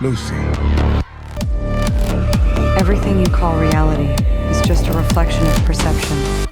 Lucy. Everything you call reality is just a reflection of perception.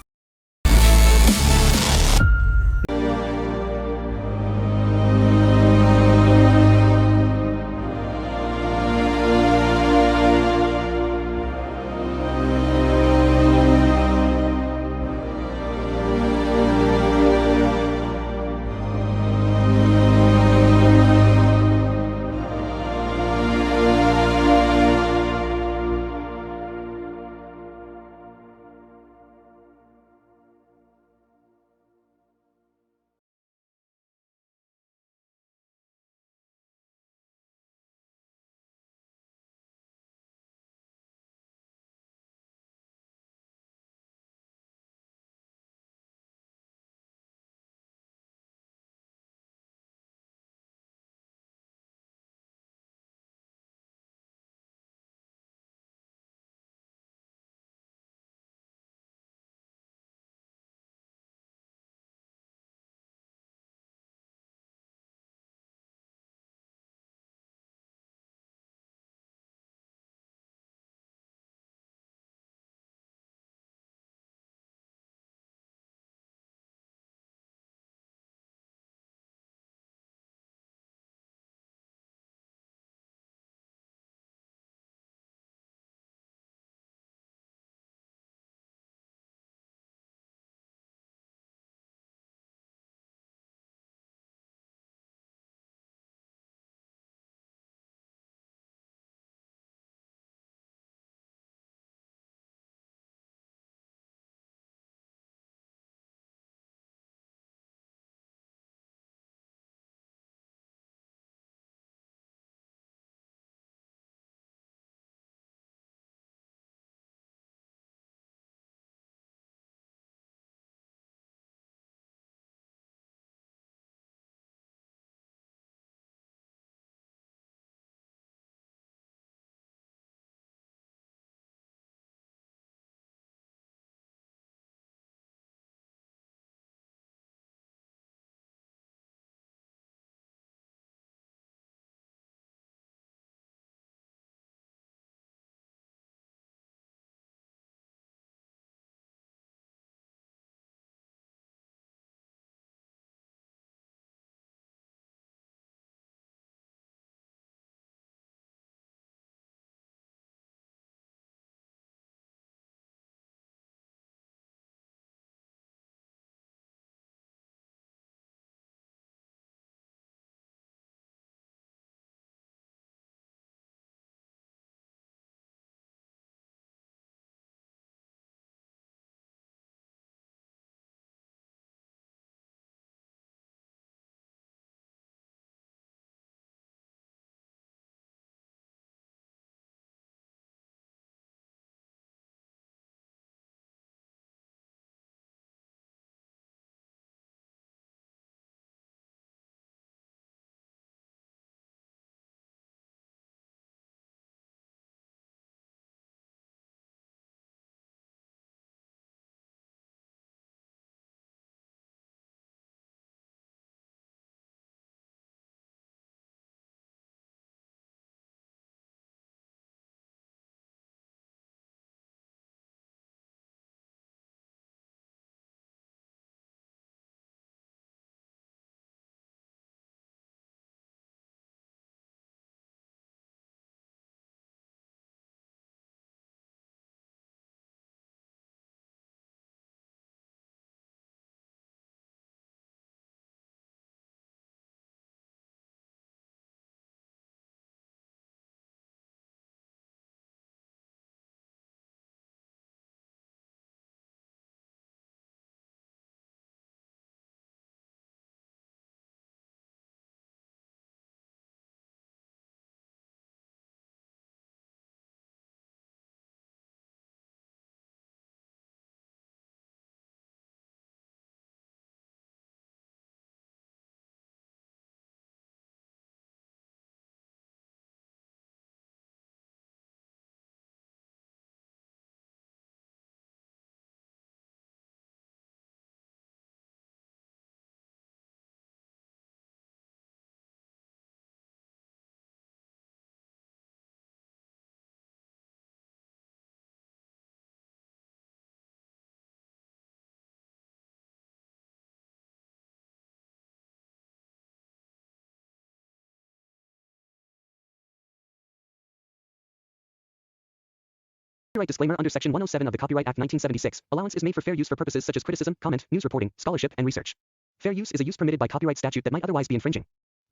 Copyright disclaimer under Section 107 of the Copyright Act 1976. Allowance is made for fair use for purposes such as criticism, comment, news reporting, scholarship, and research. Fair use is a use permitted by copyright statute that might otherwise be infringing.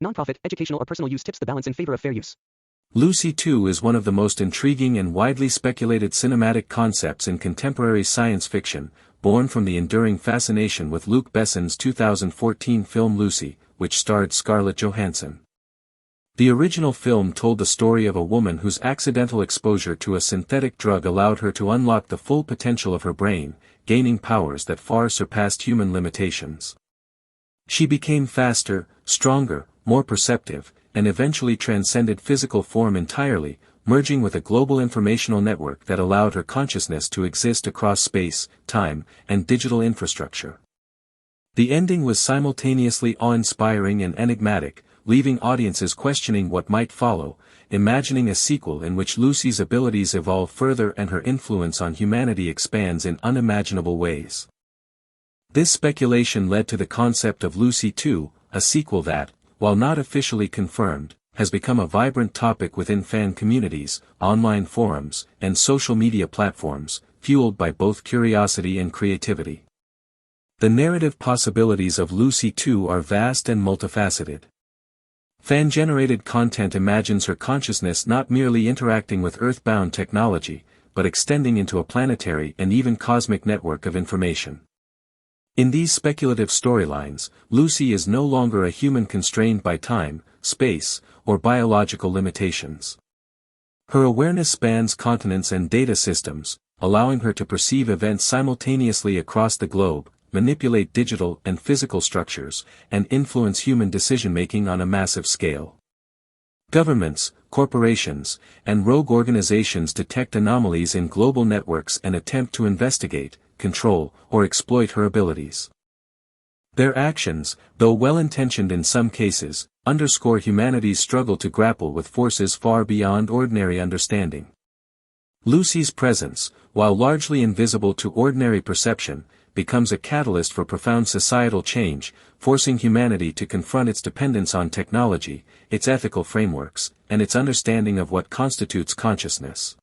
Nonprofit, educational, or personal use tips the balance in favor of fair use. Lucy 2 is one of the most intriguing and widely speculated cinematic concepts in contemporary science fiction, born from the enduring fascination with Luc Besson's 2014 film Lucy, which starred Scarlett Johansson. The original film told the story of a woman whose accidental exposure to a synthetic drug allowed her to unlock the full potential of her brain, gaining powers that far surpassed human limitations. She became faster, stronger, more perceptive, and eventually transcended physical form entirely, merging with a global informational network that allowed her consciousness to exist across space, time, and digital infrastructure. The ending was simultaneously awe-inspiring and enigmatic, leaving audiences questioning what might follow, imagining a sequel in which Lucy's abilities evolve further and her influence on humanity expands in unimaginable ways. This speculation led to the concept of Lucy 2, a sequel that, while not officially confirmed, has become a vibrant topic within fan communities, online forums, and social media platforms, fueled by both curiosity and creativity. The narrative possibilities of Lucy 2 are vast and multifaceted. Fan-generated content imagines her consciousness not merely interacting with earthbound technology, but extending into a planetary and even cosmic network of information. In these speculative storylines, Lucy is no longer a human constrained by time, space, or biological limitations. Her awareness spans continents and data systems, allowing her to perceive events simultaneously across the globe, manipulate digital and physical structures, and influence human decision-making on a massive scale. Governments, corporations, and rogue organizations detect anomalies in global networks and attempt to investigate, control, or exploit her abilities. Their actions, though well-intentioned in some cases, underscore humanity's struggle to grapple with forces far beyond ordinary understanding. Lucy's presence, while largely invisible to ordinary perception, becomes a catalyst for profound societal change, forcing humanity to confront its dependence on technology, its ethical frameworks, and its understanding of what constitutes consciousness.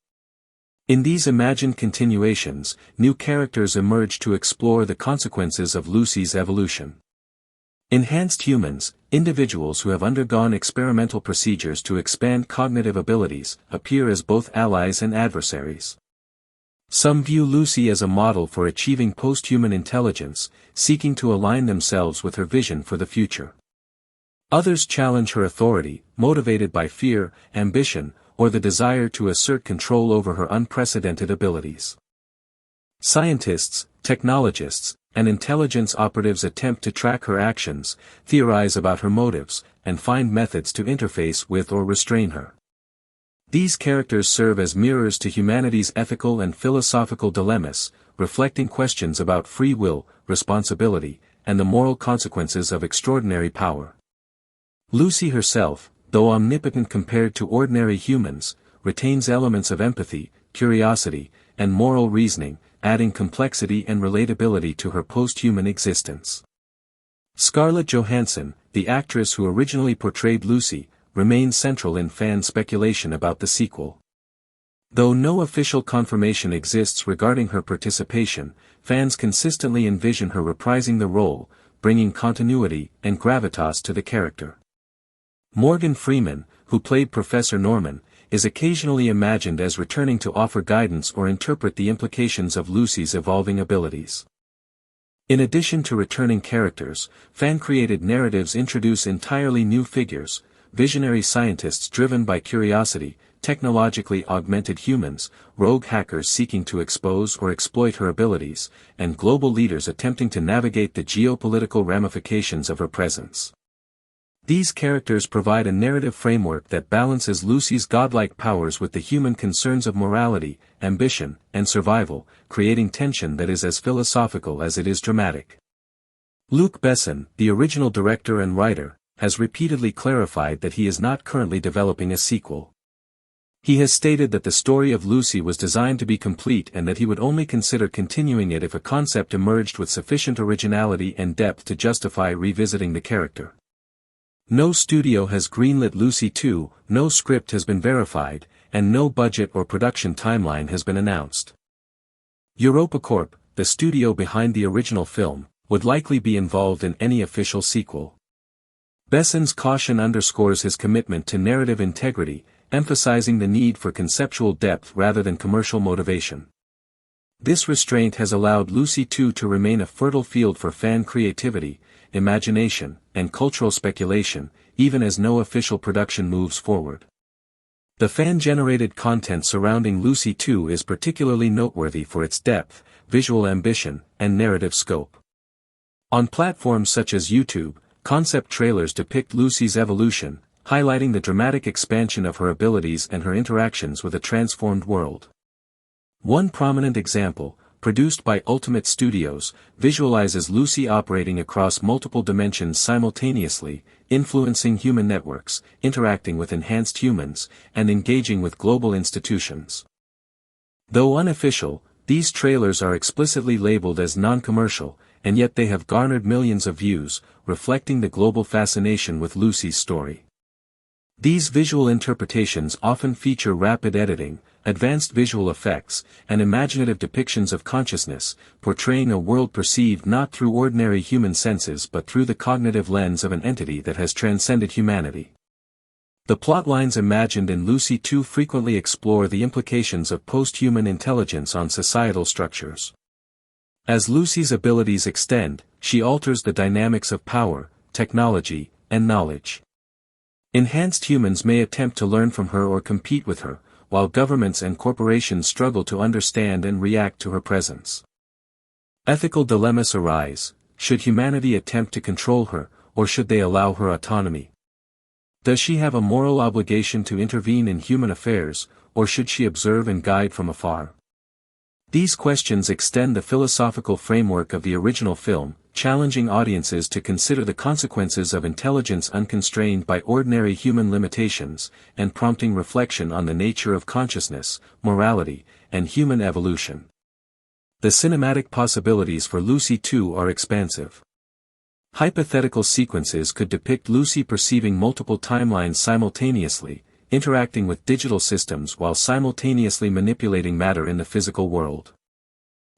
In these imagined continuations, new characters emerge to explore the consequences of Lucy's evolution. Enhanced humans, individuals who have undergone experimental procedures to expand cognitive abilities, appear as both allies and adversaries. Some view Lucy as a model for achieving post-human intelligence, seeking to align themselves with her vision for the future. Others challenge her authority, motivated by fear, ambition, or the desire to assert control over her unprecedented abilities. Scientists, technologists, and intelligence operatives attempt to track her actions, theorize about her motives, and find methods to interface with or restrain her. These characters serve as mirrors to humanity's ethical and philosophical dilemmas, reflecting questions about free will, responsibility, and the moral consequences of extraordinary power. Lucy herself, though omnipotent compared to ordinary humans, retains elements of empathy, curiosity, and moral reasoning, adding complexity and relatability to her post-human existence. Scarlett Johansson, the actress who originally portrayed Lucy, remains central in fan speculation about the sequel. Though no official confirmation exists regarding her participation, fans consistently envision her reprising the role, bringing continuity and gravitas to the character. Morgan Freeman, who played Professor Norman, is occasionally imagined as returning to offer guidance or interpret the implications of Lucy's evolving abilities. In addition to returning characters, fan-created narratives introduce entirely new figures, visionary scientists driven by curiosity, technologically augmented humans, rogue hackers seeking to expose or exploit her abilities, and global leaders attempting to navigate the geopolitical ramifications of her presence. These characters provide a narrative framework that balances Lucy's godlike powers with the human concerns of morality, ambition, and survival, creating tension that is as philosophical as it is dramatic. Luc Besson, the original director and writer, has repeatedly clarified that he is not currently developing a sequel. He has stated that the story of Lucy was designed to be complete and that he would only consider continuing it if a concept emerged with sufficient originality and depth to justify revisiting the character. No studio has greenlit Lucy 2, no script has been verified, and no budget or production timeline has been announced. EuropaCorp, the studio behind the original film, would likely be involved in any official sequel. Besson's caution underscores his commitment to narrative integrity, emphasizing the need for conceptual depth rather than commercial motivation. This restraint has allowed Lucy 2 to remain a fertile field for fan creativity, imagination, and cultural speculation, even as no official production moves forward. The fan-generated content surrounding Lucy 2 is particularly noteworthy for its depth, visual ambition, and narrative scope. On platforms such as YouTube, concept trailers depict Lucy's evolution, highlighting the dramatic expansion of her abilities and her interactions with a transformed world. One prominent example, produced by Ultimate Studios, visualizes Lucy operating across multiple dimensions simultaneously, influencing human networks, interacting with enhanced humans, and engaging with global institutions. Though unofficial, these trailers are explicitly labeled as non-commercial, and yet they have garnered millions of views, reflecting the global fascination with Lucy's story. These visual interpretations often feature rapid editing, advanced visual effects, and imaginative depictions of consciousness, portraying a world perceived not through ordinary human senses but through the cognitive lens of an entity that has transcended humanity. The plotlines imagined in Lucy 2 frequently explore the implications of post-human intelligence on societal structures. As Lucy's abilities extend, she alters the dynamics of power, technology, and knowledge. Enhanced humans may attempt to learn from her or compete with her, while governments and corporations struggle to understand and react to her presence. Ethical dilemmas arise: should humanity attempt to control her, or should they allow her autonomy? Does she have a moral obligation to intervene in human affairs, or should she observe and guide from afar? These questions extend the philosophical framework of the original film, challenging audiences to consider the consequences of intelligence unconstrained by ordinary human limitations, and prompting reflection on the nature of consciousness, morality, and human evolution. The cinematic possibilities for Lucy 2 are expansive. Hypothetical sequences could depict Lucy perceiving multiple timelines simultaneously, interacting with digital systems while simultaneously manipulating matter in the physical world.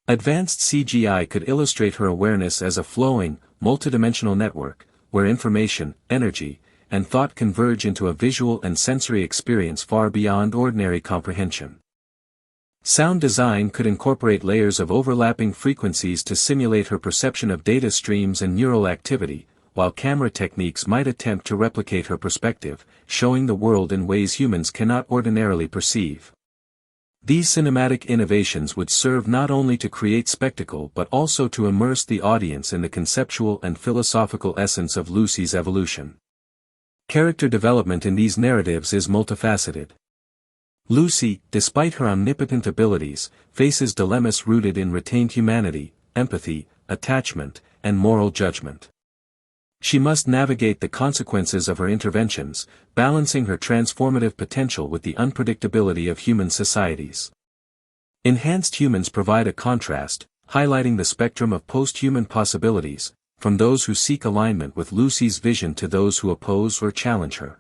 Advanced CGI could illustrate her awareness as a flowing, multidimensional network, where information, energy, and thought converge into a visual and sensory experience far beyond ordinary comprehension. Sound design could incorporate layers of overlapping frequencies to simulate her perception of data streams and neural activity, while camera techniques might attempt to replicate her perspective, showing the world in ways humans cannot ordinarily perceive. These cinematic innovations would serve not only to create spectacle but also to immerse the audience in the conceptual and philosophical essence of Lucy's evolution. Character development in these narratives is multifaceted. Lucy, despite her omnipotent abilities, faces dilemmas rooted in retained humanity, empathy, attachment, and moral judgment. She must navigate the consequences of her interventions, balancing her transformative potential with the unpredictability of human societies. Enhanced humans provide a contrast, highlighting the spectrum of post-human possibilities, from those who seek alignment with Lucy's vision to those who oppose or challenge her.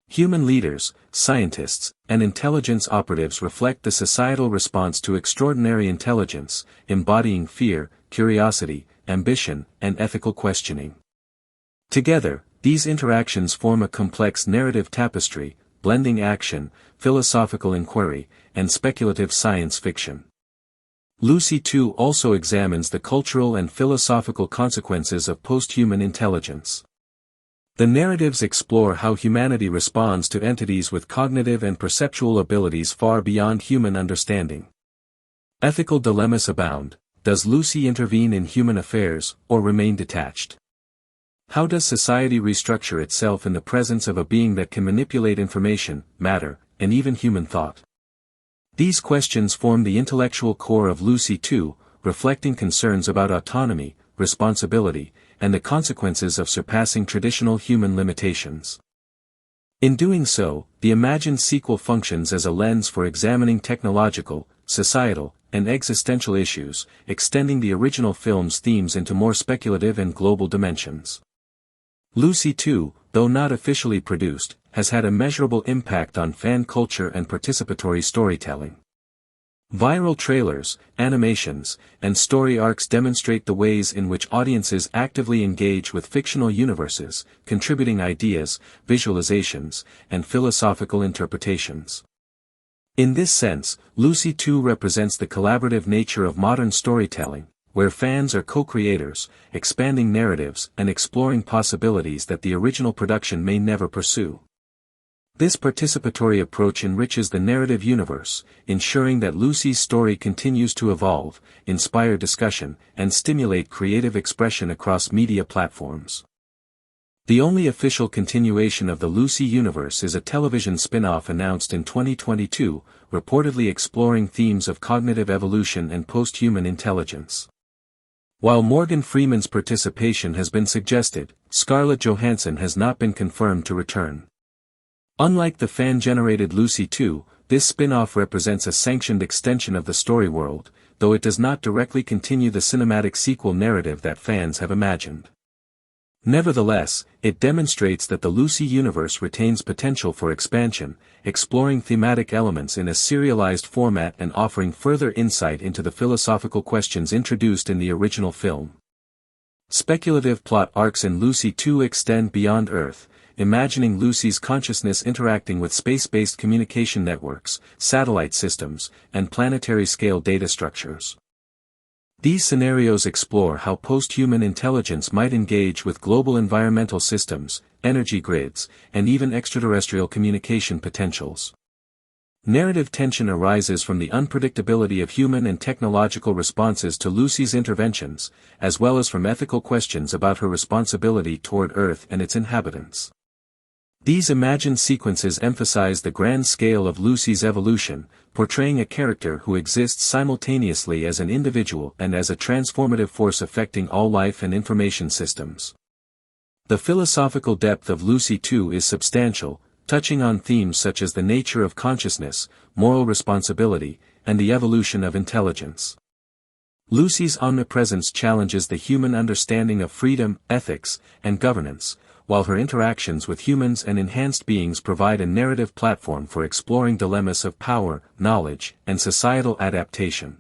Human leaders, scientists, and intelligence operatives reflect the societal response to extraordinary intelligence, embodying fear, curiosity, ambition, and ethical questioning. Together, these interactions form a complex narrative tapestry, blending action, philosophical inquiry, and speculative science fiction. Lucy 2 also examines the cultural and philosophical consequences of post-human intelligence. The narratives explore how humanity responds to entities with cognitive and perceptual abilities far beyond human understanding. Ethical dilemmas abound. Does Lucy intervene in human affairs, or remain detached? How does society restructure itself in the presence of a being that can manipulate information, matter, and even human thought? These questions form the intellectual core of Lucy 2, reflecting concerns about autonomy, responsibility, and the consequences of surpassing traditional human limitations. In doing so, the imagined sequel functions as a lens for examining technological, societal, and existential issues, extending the original film's themes into more speculative and global dimensions. Lucy 2, though not officially produced, has had a measurable impact on fan culture and participatory storytelling. Viral trailers, animations, and story arcs demonstrate the ways in which audiences actively engage with fictional universes, contributing ideas, visualizations, and philosophical interpretations. In this sense, Lucy 2 represents the collaborative nature of modern storytelling, where fans are co-creators, expanding narratives and exploring possibilities that the original production may never pursue. This participatory approach enriches the narrative universe, ensuring that Lucy's story continues to evolve, inspire discussion, and stimulate creative expression across media platforms. The only official continuation of the Lucy universe is a television spin-off announced in 2022, reportedly exploring themes of cognitive evolution and post-human intelligence. While Morgan Freeman's participation has been suggested, Scarlett Johansson has not been confirmed to return. Unlike the fan-generated Lucy 2, this spin-off represents a sanctioned extension of the story world, though it does not directly continue the cinematic sequel narrative that fans have imagined. Nevertheless, it demonstrates that the Lucy universe retains potential for expansion, exploring thematic elements in a serialized format and offering further insight into the philosophical questions introduced in the original film. Speculative plot arcs in Lucy 2 extend beyond Earth, imagining Lucy's consciousness interacting with space-based communication networks, satellite systems, and planetary-scale data structures. These scenarios explore how post-human intelligence might engage with global environmental systems, energy grids, and even extraterrestrial communication potentials. Narrative tension arises from the unpredictability of human and technological responses to Lucy's interventions, as well as from ethical questions about her responsibility toward Earth and its inhabitants. These imagined sequences emphasize the grand scale of Lucy's evolution, portraying a character who exists simultaneously as an individual and as a transformative force affecting all life and information systems. The philosophical depth of Lucy 2 is substantial, touching on themes such as the nature of consciousness, moral responsibility, and the evolution of intelligence. Lucy's omnipresence challenges the human understanding of freedom, ethics, and governance, while her interactions with humans and enhanced beings provide a narrative platform for exploring dilemmas of power, knowledge, and societal adaptation.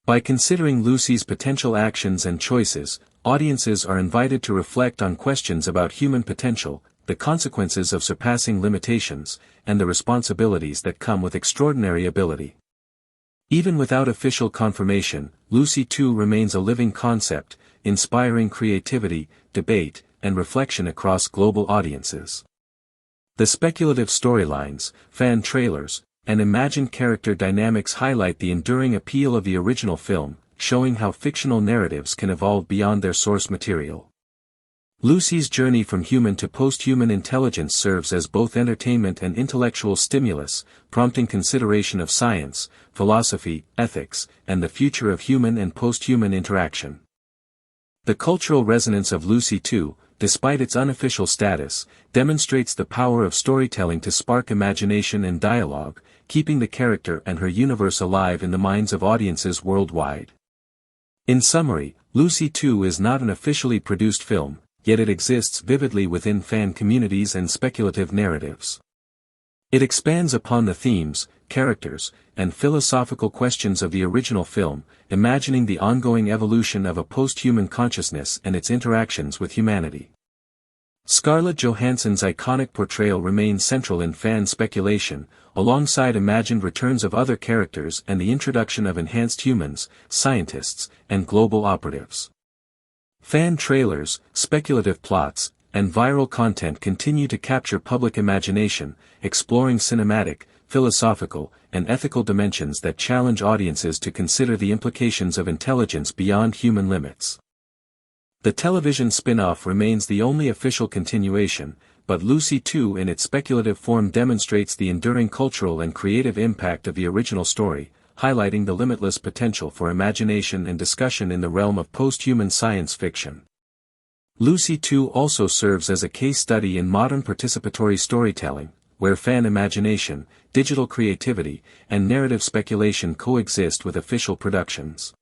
By considering Lucy's potential actions and choices, audiences are invited to reflect on questions about human potential, the consequences of surpassing limitations, and the responsibilities that come with extraordinary ability. Even without official confirmation, Lucy 2 remains a living concept, inspiring creativity, debate, and reflection across global audiences. The speculative storylines, fan trailers, and imagined character dynamics highlight the enduring appeal of the original film, showing how fictional narratives can evolve beyond their source material. Lucy's journey from human to post-human intelligence serves as both entertainment and intellectual stimulus, prompting consideration of science, philosophy, ethics, and the future of human and post-human interaction. The cultural resonance of Lucy 2, despite its unofficial status, demonstrates the power of storytelling to spark imagination and dialogue, keeping the character and her universe alive in the minds of audiences worldwide. In summary, Lucy 2 is not an officially produced film, yet it exists vividly within fan communities and speculative narratives. It expands upon the themes, characters, and philosophical questions of the original film, imagining the ongoing evolution of a post-human consciousness and its interactions with humanity. Scarlett Johansson's iconic portrayal remains central in fan speculation, alongside imagined returns of other characters and the introduction of enhanced humans, scientists, and global operatives. Fan trailers, speculative plots, and viral content continue to capture public imagination, exploring cinematic, philosophical, and ethical dimensions that challenge audiences to consider the implications of intelligence beyond human limits. The television spin-off remains the only official continuation, but Lucy 2 in its speculative form demonstrates the enduring cultural and creative impact of the original story, highlighting the limitless potential for imagination and discussion in the realm of post-human science fiction. Lucy 2 also serves as a case study in modern participatory storytelling, where fan imagination, digital creativity, and narrative speculation coexist with official productions.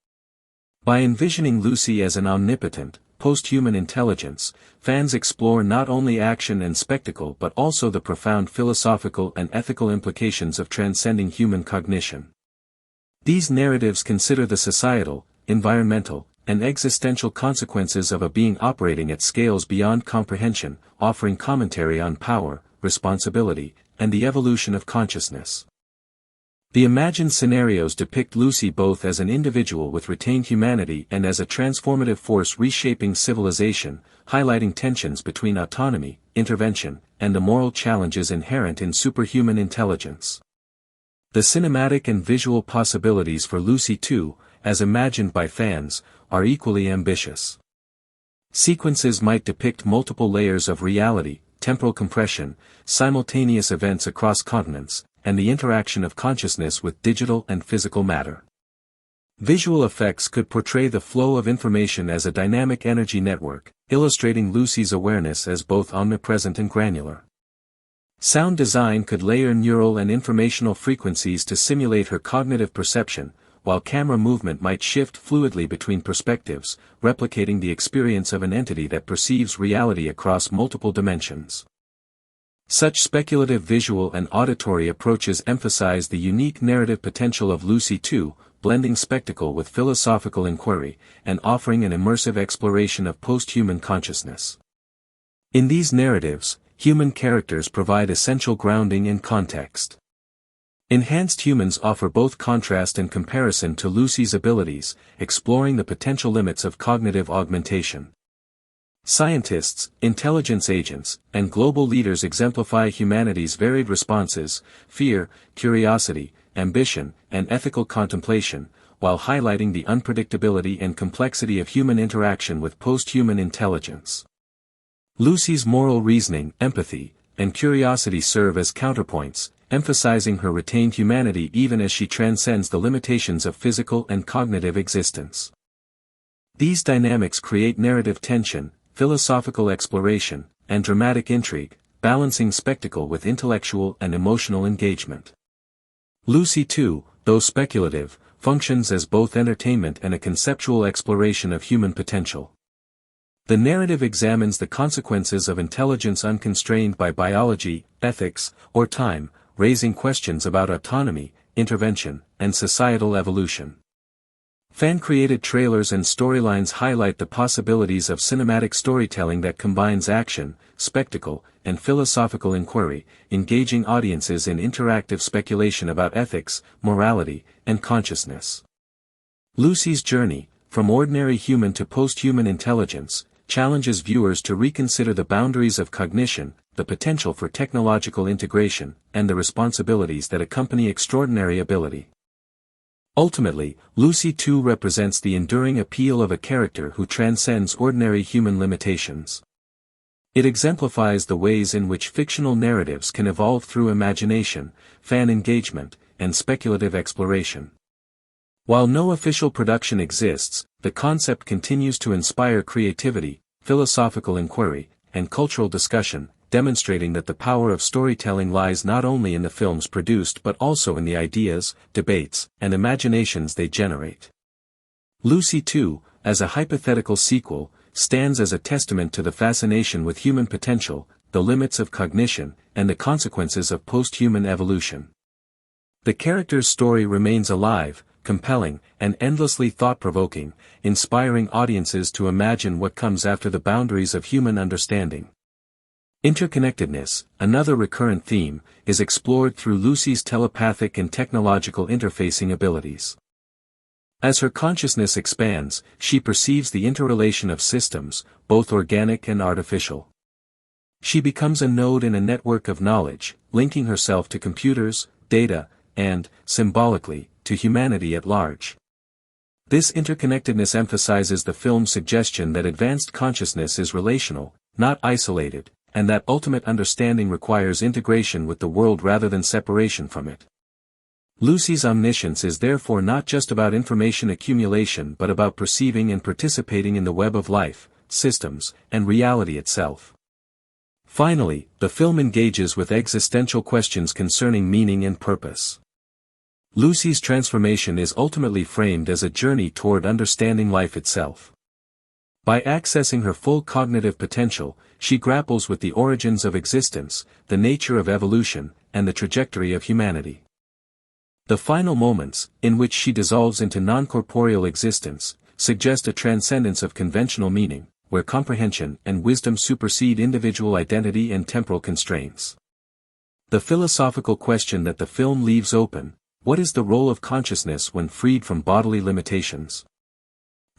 By envisioning Lucy as an omnipotent, Post-Human Intelligence, fans explore not only action and spectacle but also the profound philosophical and ethical implications of transcending human cognition. These narratives consider the societal, environmental, and existential consequences of a being operating at scales beyond comprehension, offering commentary on power, responsibility, and the evolution of consciousness. The imagined scenarios depict Lucy both as an individual with retained humanity and as a transformative force reshaping civilization, highlighting tensions between autonomy, intervention, and the moral challenges inherent in superhuman intelligence. The cinematic and visual possibilities for Lucy 2, as imagined by fans, are equally ambitious. Sequences might depict multiple layers of reality, temporal compression, simultaneous events across continents, and the interaction of consciousness with digital and physical matter. Visual effects could portray the flow of information as a dynamic energy network, illustrating Lucy's awareness as both omnipresent and granular. Sound design could layer neural and informational frequencies to simulate her cognitive perception, while camera movement might shift fluidly between perspectives, replicating the experience of an entity that perceives reality across multiple dimensions. Such speculative visual and auditory approaches emphasize the unique narrative potential of Lucy 2, blending spectacle with philosophical inquiry, and offering an immersive exploration of post-human consciousness. In these narratives, human characters provide essential grounding and context. Enhanced humans offer both contrast and comparison to Lucy's abilities, exploring the potential limits of cognitive augmentation. Scientists, intelligence agents, and global leaders exemplify humanity's varied responses: fear, curiosity, ambition, and ethical contemplation, while highlighting the unpredictability and complexity of human interaction with post-human intelligence. Lucy's moral reasoning, empathy, and curiosity serve as counterpoints, emphasizing her retained humanity even as she transcends the limitations of physical and cognitive existence. These dynamics create narrative tension, philosophical exploration, and dramatic intrigue, balancing spectacle with intellectual and emotional engagement. Lucy 2, though speculative, functions as both entertainment and a conceptual exploration of human potential. The narrative examines the consequences of intelligence unconstrained by biology, ethics, or time, raising questions about autonomy, intervention, and societal evolution. Fan-created trailers and storylines highlight the possibilities of cinematic storytelling that combines action, spectacle, and philosophical inquiry, engaging audiences in interactive speculation about ethics, morality, and consciousness. Lucy's journey, from ordinary human to post-human intelligence, challenges viewers to reconsider the boundaries of cognition, the potential for technological integration, and the responsibilities that accompany extraordinary ability. Ultimately, Lucy 2 represents the enduring appeal of a character who transcends ordinary human limitations. It exemplifies the ways in which fictional narratives can evolve through imagination, fan engagement, and speculative exploration. While no official production exists, the concept continues to inspire creativity, philosophical inquiry, and cultural discussion, demonstrating that the power of storytelling lies not only in the films produced but also in the ideas, debates, and imaginations they generate. Lucy 2, as a hypothetical sequel, stands as a testament to the fascination with human potential, the limits of cognition, and the consequences of post-human evolution. The character's story remains alive, compelling, and endlessly thought-provoking, inspiring audiences to imagine what comes after the boundaries of human understanding. Interconnectedness, another recurrent theme, is explored through Lucy's telepathic and technological interfacing abilities. As her consciousness expands, she perceives the interrelation of systems, both organic and artificial. She becomes a node in a network of knowledge, linking herself to computers, data, and, symbolically, to humanity at large. This interconnectedness emphasizes the film's suggestion that advanced consciousness is relational, not isolated, and that ultimate understanding requires integration with the world rather than separation from it. Lucy's omniscience is therefore not just about information accumulation but about perceiving and participating in the web of life, systems, and reality itself. Finally, the film engages with existential questions concerning meaning and purpose. Lucy's transformation is ultimately framed as a journey toward understanding life itself. By accessing her full cognitive potential, she grapples with the origins of existence, the nature of evolution, and the trajectory of humanity. The final moments, in which she dissolves into non-corporeal existence, suggest a transcendence of conventional meaning, where comprehension and wisdom supersede individual identity and temporal constraints. The philosophical question that the film leaves open, what is the role of consciousness when freed from bodily limitations,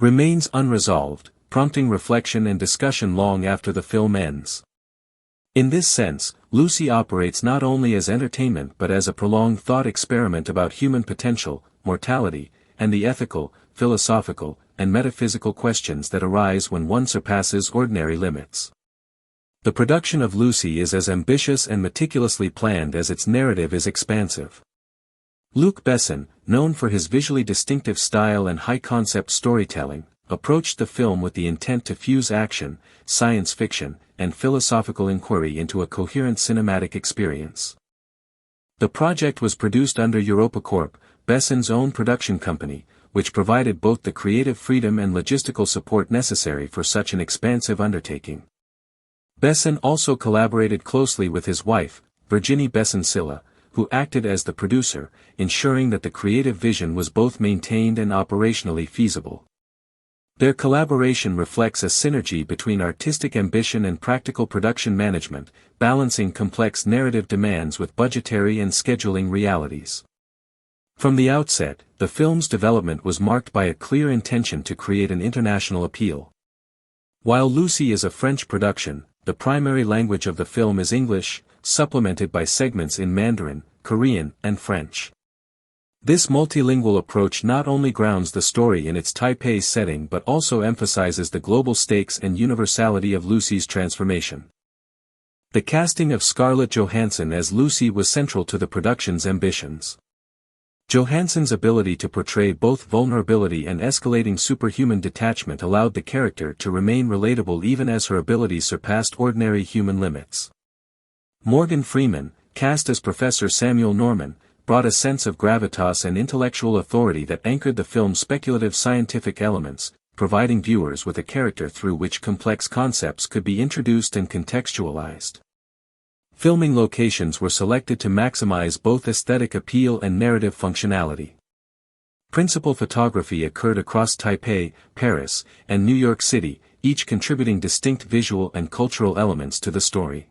remains unresolved, prompting reflection and discussion long after the film ends. In this sense, Lucy operates not only as entertainment but as a prolonged thought experiment about human potential, mortality, and the ethical, philosophical, and metaphysical questions that arise when one surpasses ordinary limits. The production of Lucy is as ambitious and meticulously planned as its narrative is expansive. Luc Besson, known for his visually distinctive style and high-concept storytelling, approached the film with the intent to fuse action, science fiction, and philosophical inquiry into a coherent cinematic experience. The project was produced under EuropaCorp, Besson's own production company, which provided both the creative freedom and logistical support necessary for such an expansive undertaking. Besson also collaborated closely with his wife, Virginie Besson-Silla, who acted as the producer, ensuring that the creative vision was both maintained and operationally feasible. Their collaboration reflects a synergy between artistic ambition and practical production management, balancing complex narrative demands with budgetary and scheduling realities. From the outset, the film's development was marked by a clear intention to create an international appeal. While Lucy is a French production, the primary language of the film is English, supplemented by segments in Mandarin, Korean, and French. This multilingual approach not only grounds the story in its Taipei setting but also emphasizes the global stakes and universality of Lucy's transformation. The casting of Scarlett Johansson as Lucy was central to the production's ambitions. Johansson's ability to portray both vulnerability and escalating superhuman detachment allowed the character to remain relatable even as her abilities surpassed ordinary human limits. Morgan Freeman, cast as Professor Samuel Norman, brought a sense of gravitas and intellectual authority that anchored the film's speculative scientific elements, providing viewers with a character through which complex concepts could be introduced and contextualized. Filming locations were selected to maximize both aesthetic appeal and narrative functionality. Principal photography occurred across Taipei, Paris, and New York City, each contributing distinct visual and cultural elements to the story.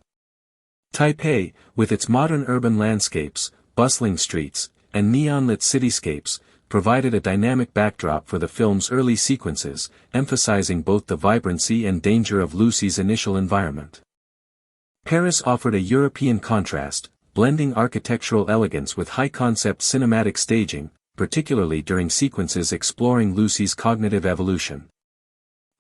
Taipei, with its modern urban landscapes, bustling streets, and neon-lit cityscapes, provided a dynamic backdrop for the film's early sequences, emphasizing both the vibrancy and danger of Lucy's initial environment. Paris offered a European contrast, blending architectural elegance with high-concept cinematic staging, particularly during sequences exploring Lucy's cognitive evolution.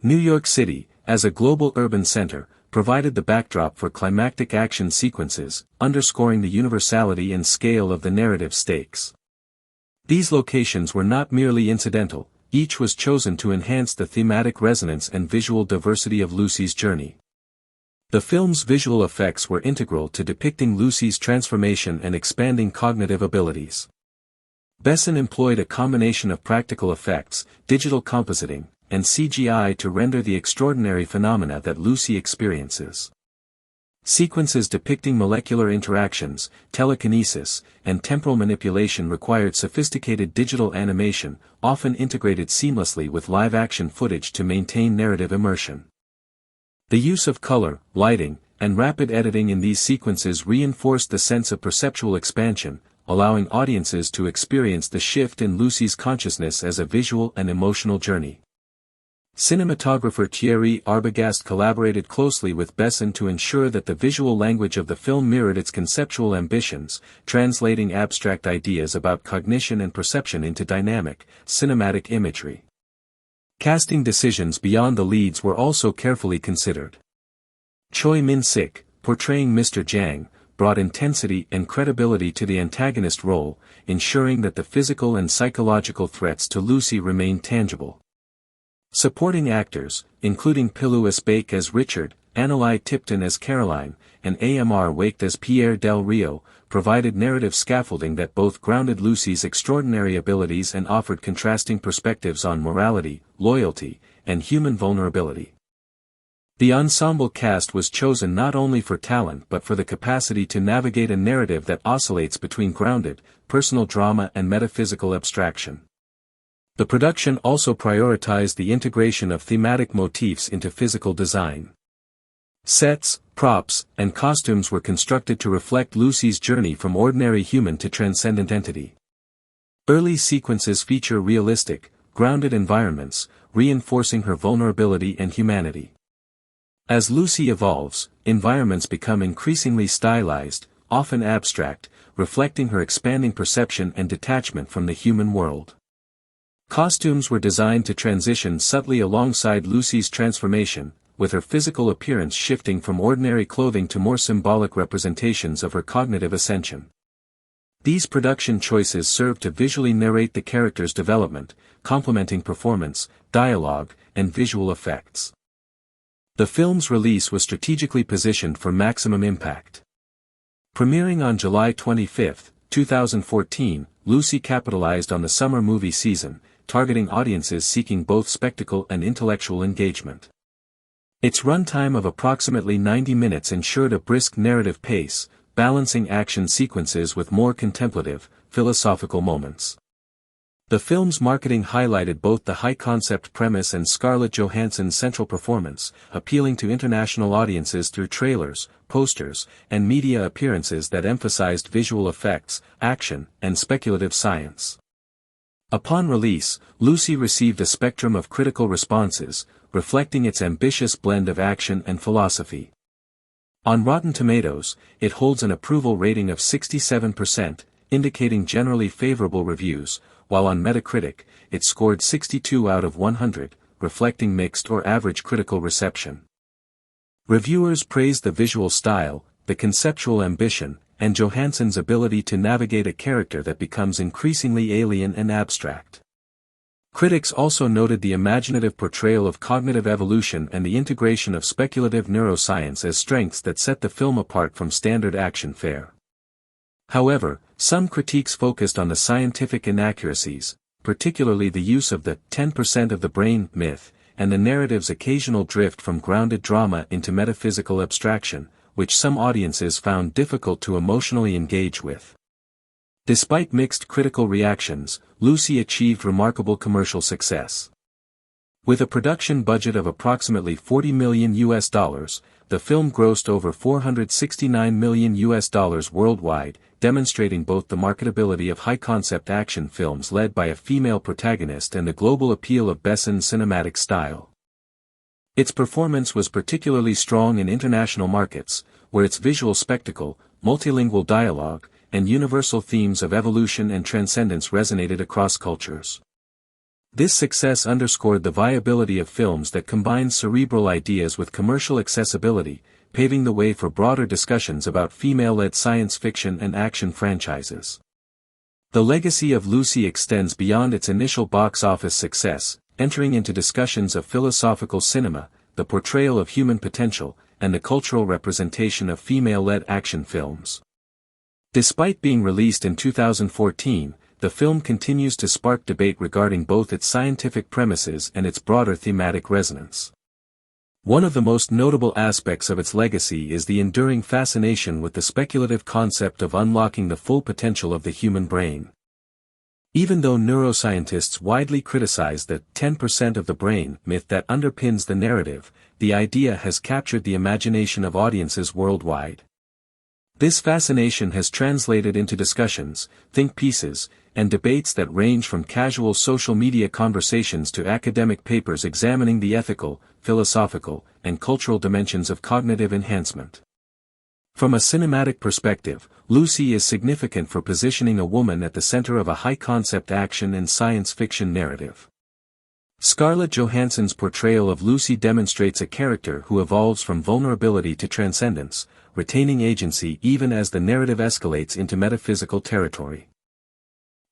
New York City, as a global urban center, provided the backdrop for climactic action sequences, underscoring the universality and scale of the narrative stakes. These locations were not merely incidental, each was chosen to enhance the thematic resonance and visual diversity of Lucy's journey. The film's visual effects were integral to depicting Lucy's transformation and expanding cognitive abilities. Besson employed a combination of practical effects, digital compositing, and CGI to render the extraordinary phenomena that Lucy experiences. Sequences depicting molecular interactions, telekinesis, and temporal manipulation required sophisticated digital animation, often integrated seamlessly with live-action footage to maintain narrative immersion. The use of color, lighting, and rapid editing in these sequences reinforced the sense of perceptual expansion, allowing audiences to experience the shift in Lucy's consciousness as a visual and emotional journey. Cinematographer Thierry Arbogast collaborated closely with Besson to ensure that the visual language of the film mirrored its conceptual ambitions, translating abstract ideas about cognition and perception into dynamic, cinematic imagery. Casting decisions beyond the leads were also carefully considered. Choi Min-sik, portraying Mr. Jang, brought intensity and credibility to the antagonist role, ensuring that the physical and psychological threats to Lucy remained tangible. Supporting actors, including Pilou Asbake as Richard, Annalai Tipton as Caroline, and Amr Waked as Pierre Del Rio, provided narrative scaffolding that both grounded Lucy's extraordinary abilities and offered contrasting perspectives on morality, loyalty, and human vulnerability. The ensemble cast was chosen not only for talent but for the capacity to navigate a narrative that oscillates between grounded, personal drama and metaphysical abstraction. The production also prioritized the integration of thematic motifs into physical design. Sets, props, and costumes were constructed to reflect Lucy's journey from ordinary human to transcendent entity. Early sequences feature realistic, grounded environments, reinforcing her vulnerability and humanity. As Lucy evolves, environments become increasingly stylized, often abstract, reflecting her expanding perception and detachment from the human world. Costumes were designed to transition subtly alongside Lucy's transformation, with her physical appearance shifting from ordinary clothing to more symbolic representations of her cognitive ascension. These production choices serve to visually narrate the character's development, complementing performance, dialogue, and visual effects. The film's release was strategically positioned for maximum impact. Premiering on July 25, 2014, Lucy capitalized on the summer movie season, targeting audiences seeking both spectacle and intellectual engagement. Its runtime of approximately 90 minutes ensured a brisk narrative pace, balancing action sequences with more contemplative, philosophical moments. The film's marketing highlighted both the high-concept premise and Scarlett Johansson's central performance, appealing to international audiences through trailers, posters, and media appearances that emphasized visual effects, action, and speculative science. Upon release, Lucy received a spectrum of critical responses, reflecting its ambitious blend of action and philosophy. On Rotten Tomatoes, it holds an approval rating of 67%, indicating generally favorable reviews, while on Metacritic, it scored 62 out of 100, reflecting mixed or average critical reception. Reviewers praised the visual style, the conceptual ambition, and Johansson's ability to navigate a character that becomes increasingly alien and abstract. Critics also noted the imaginative portrayal of cognitive evolution and the integration of speculative neuroscience as strengths that set the film apart from standard action fare. However, some critiques focused on the scientific inaccuracies, particularly the use of the 10% of the brain myth, and the narrative's occasional drift from grounded drama into metaphysical abstraction, which some audiences found difficult to emotionally engage with. Despite mixed critical reactions, Lucy achieved remarkable commercial success. With a production budget of approximately $40 million, the film grossed over $469 million worldwide, demonstrating both the marketability of high-concept action films led by a female protagonist and the global appeal of Besson's cinematic style. Its performance was particularly strong in international markets, where its visual spectacle, multilingual dialogue, and universal themes of evolution and transcendence resonated across cultures. This success underscored the viability of films that combine cerebral ideas with commercial accessibility, paving the way for broader discussions about female-led science fiction and action franchises. The legacy of Lucy extends beyond its initial box office success, entering into discussions of philosophical cinema, the portrayal of human potential, and the cultural representation of female-led action films. Despite being released in 2014, the film continues to spark debate regarding both its scientific premises and its broader thematic resonance. One of the most notable aspects of its legacy is the enduring fascination with the speculative concept of unlocking the full potential of the human brain. Even though neuroscientists widely criticize the 10% of the brain myth that underpins the narrative, the idea has captured the imagination of audiences worldwide. This fascination has translated into discussions, think pieces, and debates that range from casual social media conversations to academic papers examining the ethical, philosophical, and cultural dimensions of cognitive enhancement. From a cinematic perspective, Lucy is significant for positioning a woman at the center of a high-concept action and science fiction narrative. Scarlett Johansson's portrayal of Lucy demonstrates a character who evolves from vulnerability to transcendence, retaining agency even as the narrative escalates into metaphysical territory.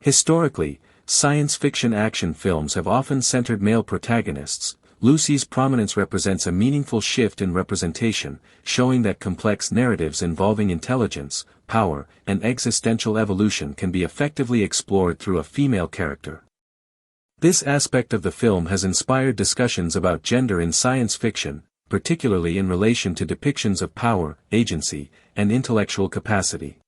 Historically, science fiction action films have often centered male protagonists. Lucy's prominence represents a meaningful shift in representation, showing that complex narratives involving intelligence, power, and existential evolution can be effectively explored through a female character. This aspect of the film has inspired discussions about gender in science fiction, particularly in relation to depictions of power, agency, and intellectual capacity.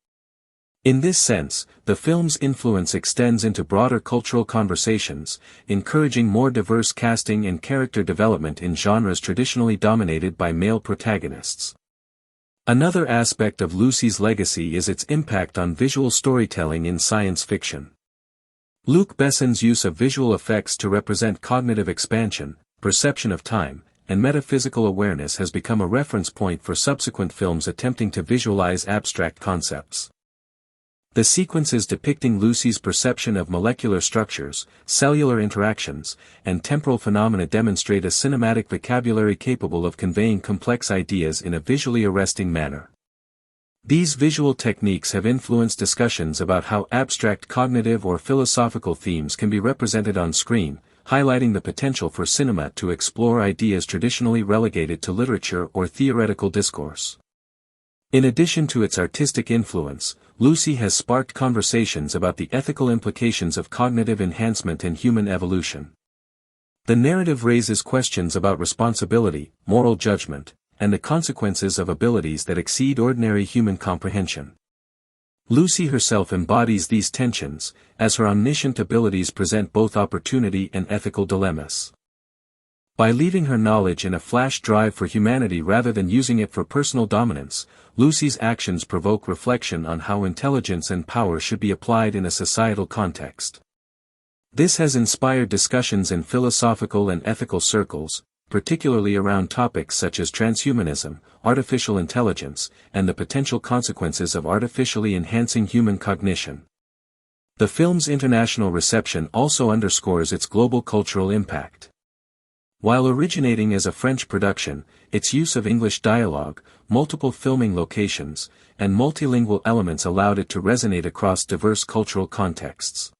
In this sense, the film's influence extends into broader cultural conversations, encouraging more diverse casting and character development in genres traditionally dominated by male protagonists. Another aspect of Lucy's legacy is its impact on visual storytelling in science fiction. Luc Besson's use of visual effects to represent cognitive expansion, perception of time, and metaphysical awareness has become a reference point for subsequent films attempting to visualize abstract concepts. The sequences depicting Lucy's perception of molecular structures, cellular interactions, and temporal phenomena demonstrate a cinematic vocabulary capable of conveying complex ideas in a visually arresting manner. These visual techniques have influenced discussions about how abstract cognitive or philosophical themes can be represented on screen, highlighting the potential for cinema to explore ideas traditionally relegated to literature or theoretical discourse. In addition to its artistic influence, Lucy has sparked conversations about the ethical implications of cognitive enhancement in human evolution. The narrative raises questions about responsibility, moral judgment, and the consequences of abilities that exceed ordinary human comprehension. Lucy herself embodies these tensions, as her omniscient abilities present both opportunity and ethical dilemmas. By leaving her knowledge in a flash drive for humanity rather than using it for personal dominance, Lucy's actions provoke reflection on how intelligence and power should be applied in a societal context. This has inspired discussions in philosophical and ethical circles, particularly around topics such as transhumanism, artificial intelligence, and the potential consequences of artificially enhancing human cognition. The film's international reception also underscores its global cultural impact. While originating as a French production, its use of English dialogue, multiple filming locations, and multilingual elements allowed it to resonate across diverse cultural contexts.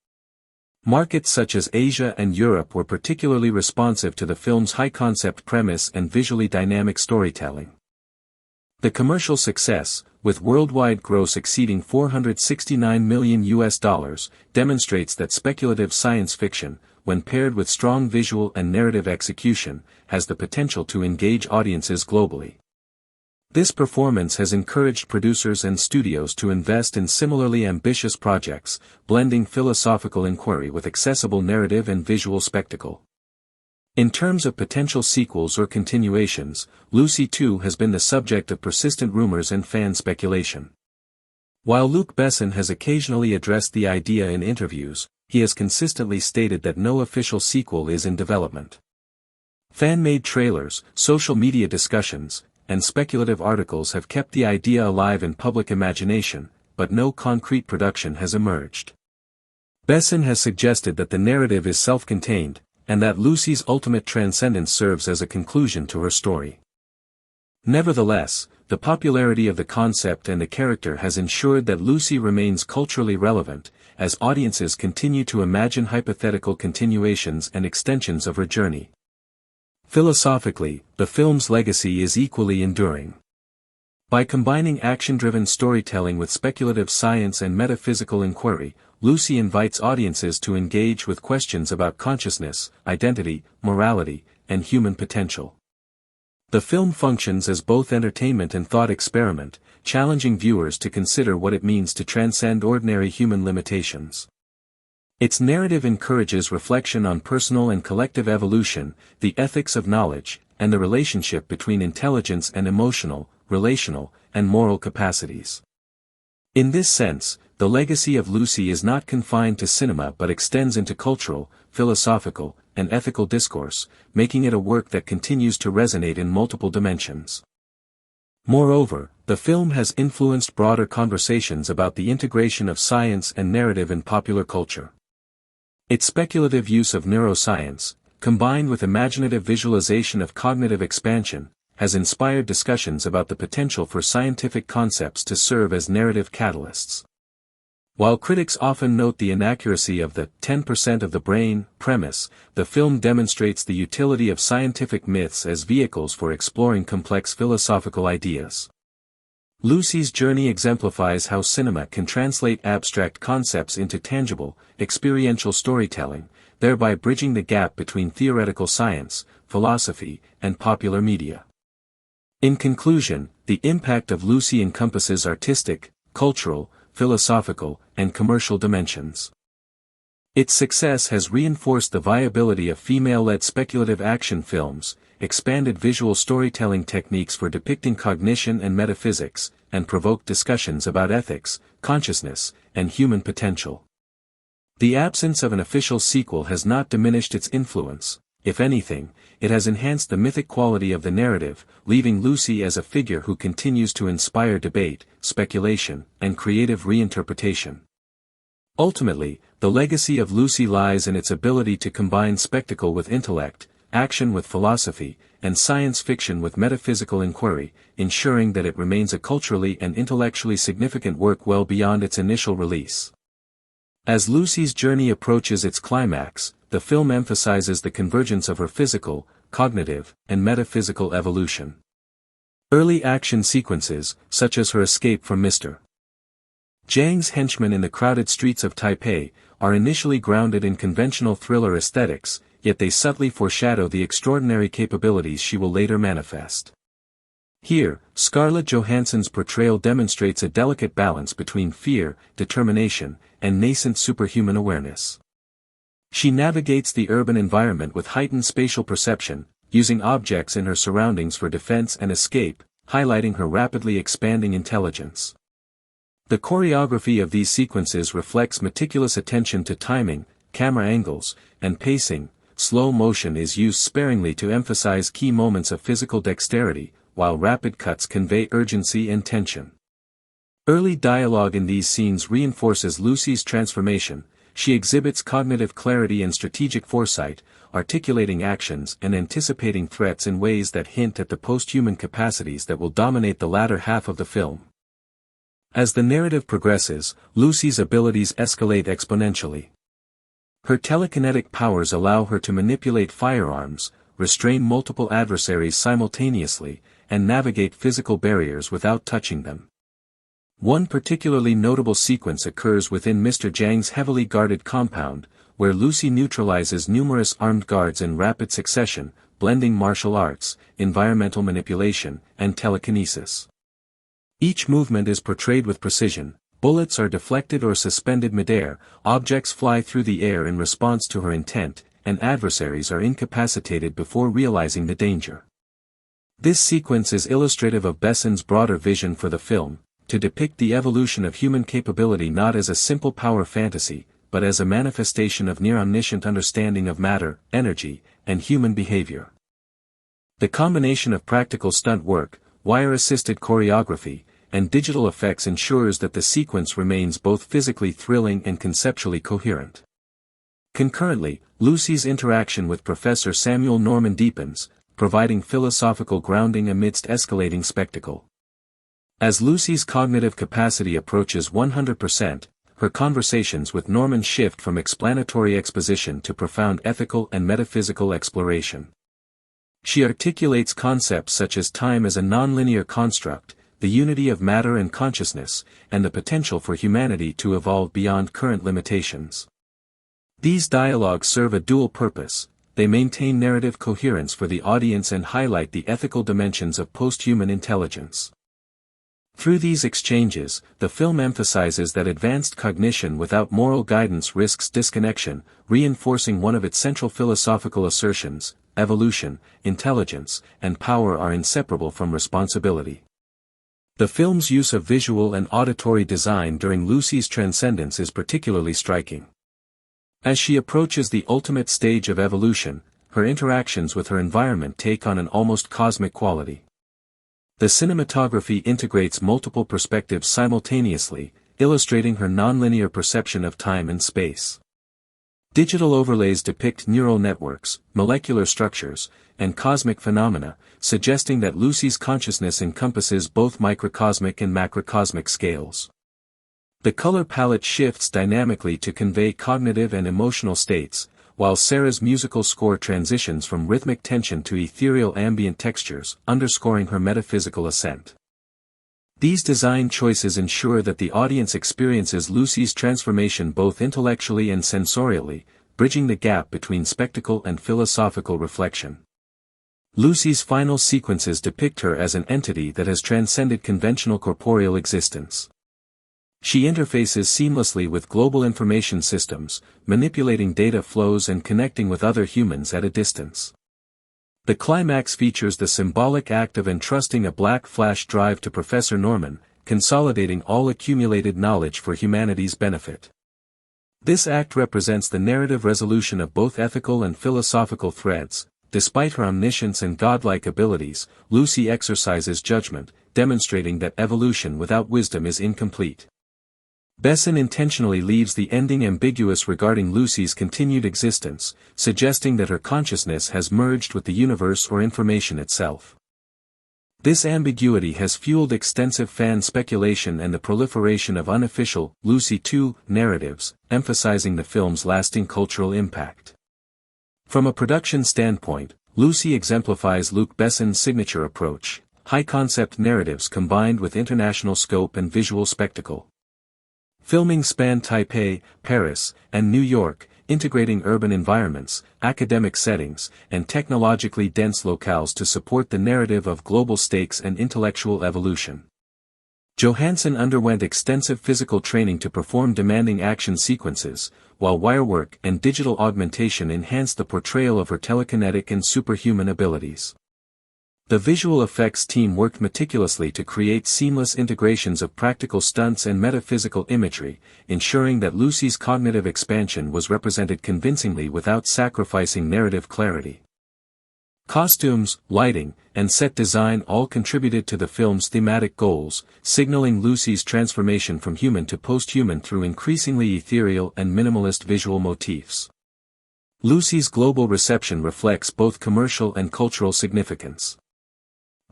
Markets such as Asia and Europe were particularly responsive to the film's high-concept premise and visually dynamic storytelling. The commercial success, with worldwide gross exceeding $469 million, demonstrates that speculative science fiction, when paired with strong visual and narrative execution, has the potential to engage audiences globally. This performance has encouraged producers and studios to invest in similarly ambitious projects, blending philosophical inquiry with accessible narrative and visual spectacle. In terms of potential sequels or continuations, Lucy 2 has been the subject of persistent rumors and fan speculation. While Luc Besson has occasionally addressed the idea in interviews, he has consistently stated that no official sequel is in development. Fan-made trailers, social media discussions, and speculative articles have kept the idea alive in public imagination, but no concrete production has emerged. Besson has suggested that the narrative is self-contained, and that Lucy's ultimate transcendence serves as a conclusion to her story. Nevertheless, the popularity of the concept and the character has ensured that Lucy remains culturally relevant, as audiences continue to imagine hypothetical continuations and extensions of her journey. Philosophically, the film's legacy is equally enduring. By combining action-driven storytelling with speculative science and metaphysical inquiry, Lucy invites audiences to engage with questions about consciousness, identity, morality, and human potential. The film functions as both entertainment and thought experiment, challenging viewers to consider what it means to transcend ordinary human limitations. Its narrative encourages reflection on personal and collective evolution, the ethics of knowledge, and the relationship between intelligence and emotional, relational, and moral capacities. In this sense, the legacy of Lucy is not confined to cinema but extends into cultural, philosophical, and ethical discourse, making it a work that continues to resonate in multiple dimensions. Moreover, the film has influenced broader conversations about the integration of science and narrative in popular culture. Its speculative use of neuroscience, combined with imaginative visualization of cognitive expansion, has inspired discussions about the potential for scientific concepts to serve as narrative catalysts. While critics often note the inaccuracy of the 10% of the brain premise, the film demonstrates the utility of scientific myths as vehicles for exploring complex philosophical ideas. Lucy's journey exemplifies how cinema can translate abstract concepts into tangible, experiential storytelling, thereby bridging the gap between theoretical science, philosophy, and popular media. In conclusion, the impact of Lucy encompasses artistic, cultural, philosophical, and commercial dimensions. Its success has reinforced the viability of female-led speculative action films, expanded visual storytelling techniques for depicting cognition and metaphysics, and provoked discussions about ethics, consciousness, and human potential. The absence of an official sequel has not diminished its influence. If anything, it has enhanced the mythic quality of the narrative, leaving Lucy as a figure who continues to inspire debate, speculation, and creative reinterpretation. Ultimately, the legacy of Lucy lies in its ability to combine spectacle with intellect, action with philosophy, and science fiction with metaphysical inquiry, ensuring that it remains a culturally and intellectually significant work well beyond its initial release. As Lucy's journey approaches its climax, the film emphasizes the convergence of her physical, cognitive, and metaphysical evolution. Early action sequences, such as her escape from Mr. Zhang's henchmen in the crowded streets of Taipei, are initially grounded in conventional thriller aesthetics, yet they subtly foreshadow the extraordinary capabilities she will later manifest. Here, Scarlett Johansson's portrayal demonstrates a delicate balance between fear, determination, and nascent superhuman awareness. She navigates the urban environment with heightened spatial perception, using objects in her surroundings for defense and escape, highlighting her rapidly expanding intelligence. The choreography of these sequences reflects meticulous attention to timing, camera angles, and pacing. Slow motion is used sparingly to emphasize key moments of physical dexterity, while rapid cuts convey urgency and tension. Early dialogue in these scenes reinforces Lucy's transformation. She exhibits cognitive clarity and strategic foresight, articulating actions and anticipating threats in ways that hint at the post-human capacities that will dominate the latter half of the film. As the narrative progresses, Lucy's abilities escalate exponentially. Her telekinetic powers allow her to manipulate firearms, restrain multiple adversaries simultaneously, and navigate physical barriers without touching them. One particularly notable sequence occurs within Mr. Zhang's heavily guarded compound, where Lucy neutralizes numerous armed guards in rapid succession, blending martial arts, environmental manipulation, and telekinesis. Each movement is portrayed with precision. Bullets are deflected or suspended midair, objects fly through the air in response to her intent, and adversaries are incapacitated before realizing the danger. This sequence is illustrative of Besson's broader vision for the film, to depict the evolution of human capability not as a simple power fantasy, but as a manifestation of near-omniscient understanding of matter, energy, and human behavior. The combination of practical stunt work, wire-assisted choreography, and digital effects ensures that the sequence remains both physically thrilling and conceptually coherent. Concurrently, Lucy's interaction with Professor Samuel Norman deepens, providing philosophical grounding amidst escalating spectacle. As Lucy's cognitive capacity approaches 100%, her conversations with Norman shift from explanatory exposition to profound ethical and metaphysical exploration. She articulates concepts such as time as a nonlinear construct, the unity of matter and consciousness, and the potential for humanity to evolve beyond current limitations. These dialogues serve a dual purpose. They maintain narrative coherence for the audience and highlight the ethical dimensions of post-human intelligence. Through these exchanges, the film emphasizes that advanced cognition without moral guidance risks disconnection, reinforcing one of its central philosophical assertions: evolution, intelligence, and power are inseparable from responsibility. The film's use of visual and auditory design during Lucy's transcendence is particularly striking. As she approaches the ultimate stage of evolution, her interactions with her environment take on an almost cosmic quality. The cinematography integrates multiple perspectives simultaneously, illustrating her nonlinear perception of time and space. Digital overlays depict neural networks, molecular structures, and cosmic phenomena, suggesting that Lucy's consciousness encompasses both microcosmic and macrocosmic scales. The color palette shifts dynamically to convey cognitive and emotional states, while Sarah's musical score transitions from rhythmic tension to ethereal ambient textures, underscoring her metaphysical ascent. These design choices ensure that the audience experiences Lucy's transformation both intellectually and sensorially, bridging the gap between spectacle and philosophical reflection. Lucy's final sequences depict her as an entity that has transcended conventional corporeal existence. She interfaces seamlessly with global information systems, manipulating data flows and connecting with other humans at a distance. The climax features the symbolic act of entrusting a black flash drive to Professor Norman, consolidating all accumulated knowledge for humanity's benefit. This act represents the narrative resolution of both ethical and philosophical threads. Despite her omniscience and godlike abilities, Lucy exercises judgment, demonstrating that evolution without wisdom is incomplete. Besson intentionally leaves the ending ambiguous regarding Lucy's continued existence, suggesting that her consciousness has merged with the universe or information itself. This ambiguity has fueled extensive fan speculation and the proliferation of unofficial Lucy 2 narratives, emphasizing the film's lasting cultural impact. From a production standpoint, Lucy exemplifies Luc Besson's signature approach, high-concept narratives combined with international scope and visual spectacle. Filming spanned Taipei, Paris, and New York, integrating urban environments, academic settings, and technologically dense locales to support the narrative of global stakes and intellectual evolution. Johansson underwent extensive physical training to perform demanding action sequences, while wirework and digital augmentation enhanced the portrayal of her telekinetic and superhuman abilities. The visual effects team worked meticulously to create seamless integrations of practical stunts and metaphysical imagery, ensuring that Lucy's cognitive expansion was represented convincingly without sacrificing narrative clarity. Costumes, lighting, and set design all contributed to the film's thematic goals, signaling Lucy's transformation from human to post-human through increasingly ethereal and minimalist visual motifs. Lucy's global reception reflects both commercial and cultural significance.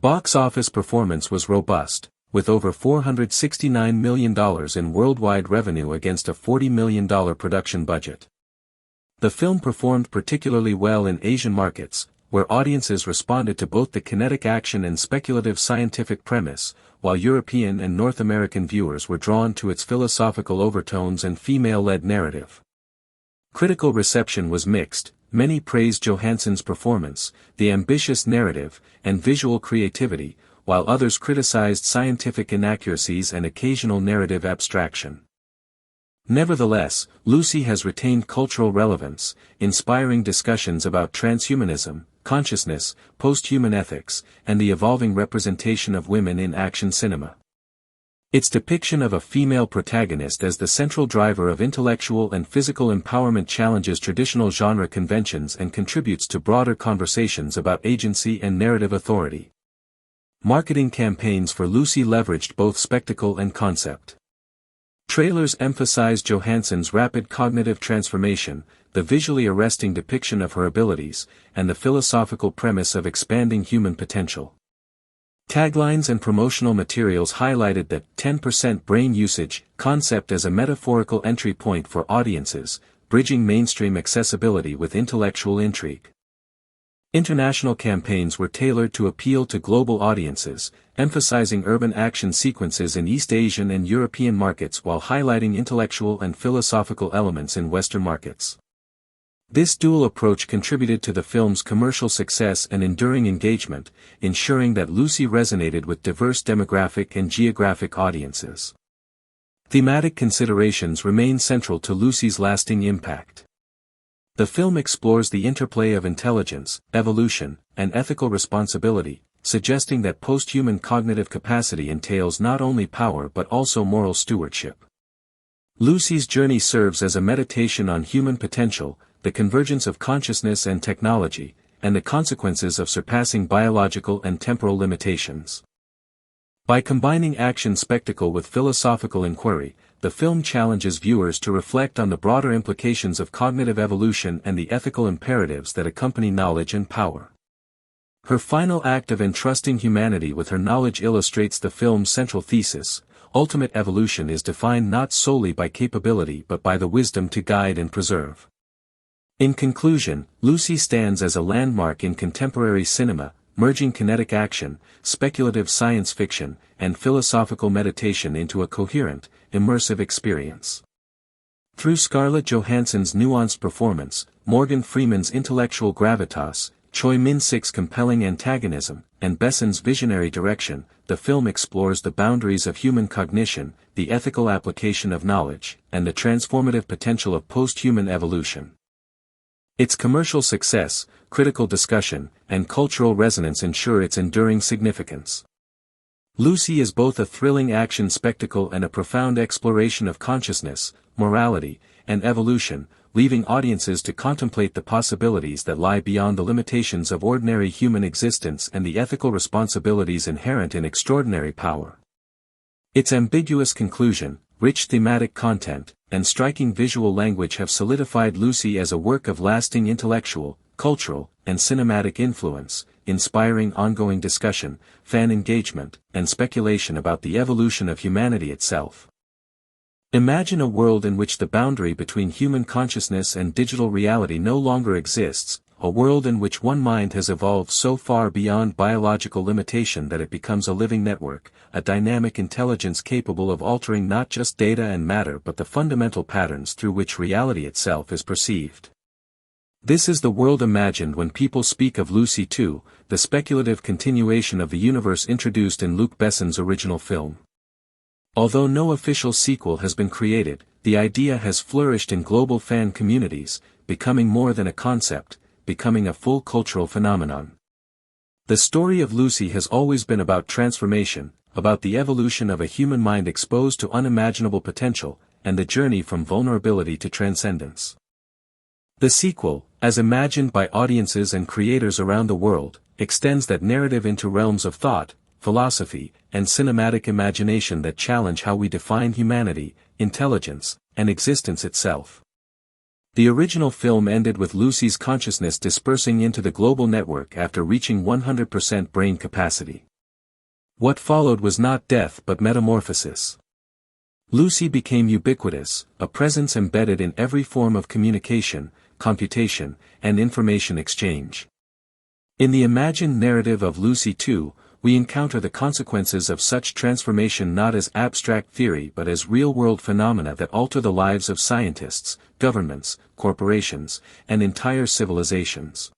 Box office performance was robust, with over $469 million in worldwide revenue against a $40 million production budget. The film performed particularly well in Asian markets, where audiences responded to both the kinetic action and speculative scientific premise, while European and North American viewers were drawn to its philosophical overtones and female-led narrative. Critical reception was mixed. Many praised Johansson's performance, the ambitious narrative, and visual creativity, while others criticized scientific inaccuracies and occasional narrative abstraction. Nevertheless, Lucy has retained cultural relevance, inspiring discussions about transhumanism, consciousness, post-human ethics, and the evolving representation of women in action cinema. Its depiction of a female protagonist as the central driver of intellectual and physical empowerment challenges traditional genre conventions and contributes to broader conversations about agency and narrative authority. Marketing campaigns for Lucy leveraged both spectacle and concept. Trailers emphasized Johansson's rapid cognitive transformation, the visually arresting depiction of her abilities, and the philosophical premise of expanding human potential. Taglines and promotional materials highlighted the 10% brain usage concept as a metaphorical entry point for audiences, bridging mainstream accessibility with intellectual intrigue. International campaigns were tailored to appeal to global audiences, emphasizing urban action sequences in East Asian and European markets while highlighting intellectual and philosophical elements in Western markets. This dual approach contributed to the film's commercial success and enduring engagement, ensuring that Lucy resonated with diverse demographic and geographic audiences. Thematic considerations remain central to Lucy's lasting impact. The film explores the interplay of intelligence, evolution, and ethical responsibility, suggesting that post-human cognitive capacity entails not only power but also moral stewardship. Lucy's journey serves as a meditation on human potential, the convergence of consciousness and technology, and the consequences of surpassing biological and temporal limitations. By combining action spectacle with philosophical inquiry, the film challenges viewers to reflect on the broader implications of cognitive evolution and the ethical imperatives that accompany knowledge and power. Her final act of entrusting humanity with her knowledge illustrates the film's central thesis: ultimate evolution is defined not solely by capability but by the wisdom to guide and preserve. In conclusion, Lucy stands as a landmark in contemporary cinema, merging kinetic action, speculative science fiction, and philosophical meditation into a coherent, immersive experience. Through Scarlett Johansson's nuanced performance, Morgan Freeman's intellectual gravitas, Choi Min-sik's compelling antagonism, and Besson's visionary direction, the film explores the boundaries of human cognition, the ethical application of knowledge, and the transformative potential of post-human evolution. Its commercial success, critical discussion, and cultural resonance ensure its enduring significance. Lucy is both a thrilling action spectacle and a profound exploration of consciousness, morality, and evolution, leaving audiences to contemplate the possibilities that lie beyond the limitations of ordinary human existence and the ethical responsibilities inherent in extraordinary power. Its ambiguous conclusion, rich thematic content, and striking visual language have solidified Lucy as a work of lasting intellectual, cultural, and cinematic influence, inspiring ongoing discussion, fan engagement, and speculation about the evolution of humanity itself. Imagine a world in which the boundary between human consciousness and digital reality no longer exists, a world in which one mind has evolved so far beyond biological limitation that it becomes a living network, a dynamic intelligence capable of altering not just data and matter but the fundamental patterns through which reality itself is perceived. This is the world imagined when people speak of Lucy 2, the speculative continuation of the universe introduced in Luc Besson's original film. Although no official sequel has been created, the idea has flourished in global fan communities, becoming more than a concept, becoming a full cultural phenomenon. The story of Lucy has always been about transformation, about the evolution of a human mind exposed to unimaginable potential, and the journey from vulnerability to transcendence. The sequel, as imagined by audiences and creators around the world, extends that narrative into realms of thought, philosophy, and cinematic imagination that challenge how we define humanity, intelligence, and existence itself. The original film ended with Lucy's consciousness dispersing into the global network after reaching 100% brain capacity. What followed was not death but metamorphosis. Lucy became ubiquitous, a presence embedded in every form of communication, computation, and information exchange. In the imagined narrative of Lucy 2, we encounter the consequences of such transformation not as abstract theory but as real-world phenomena that alter the lives of scientists, governments, corporations, and entire civilizations.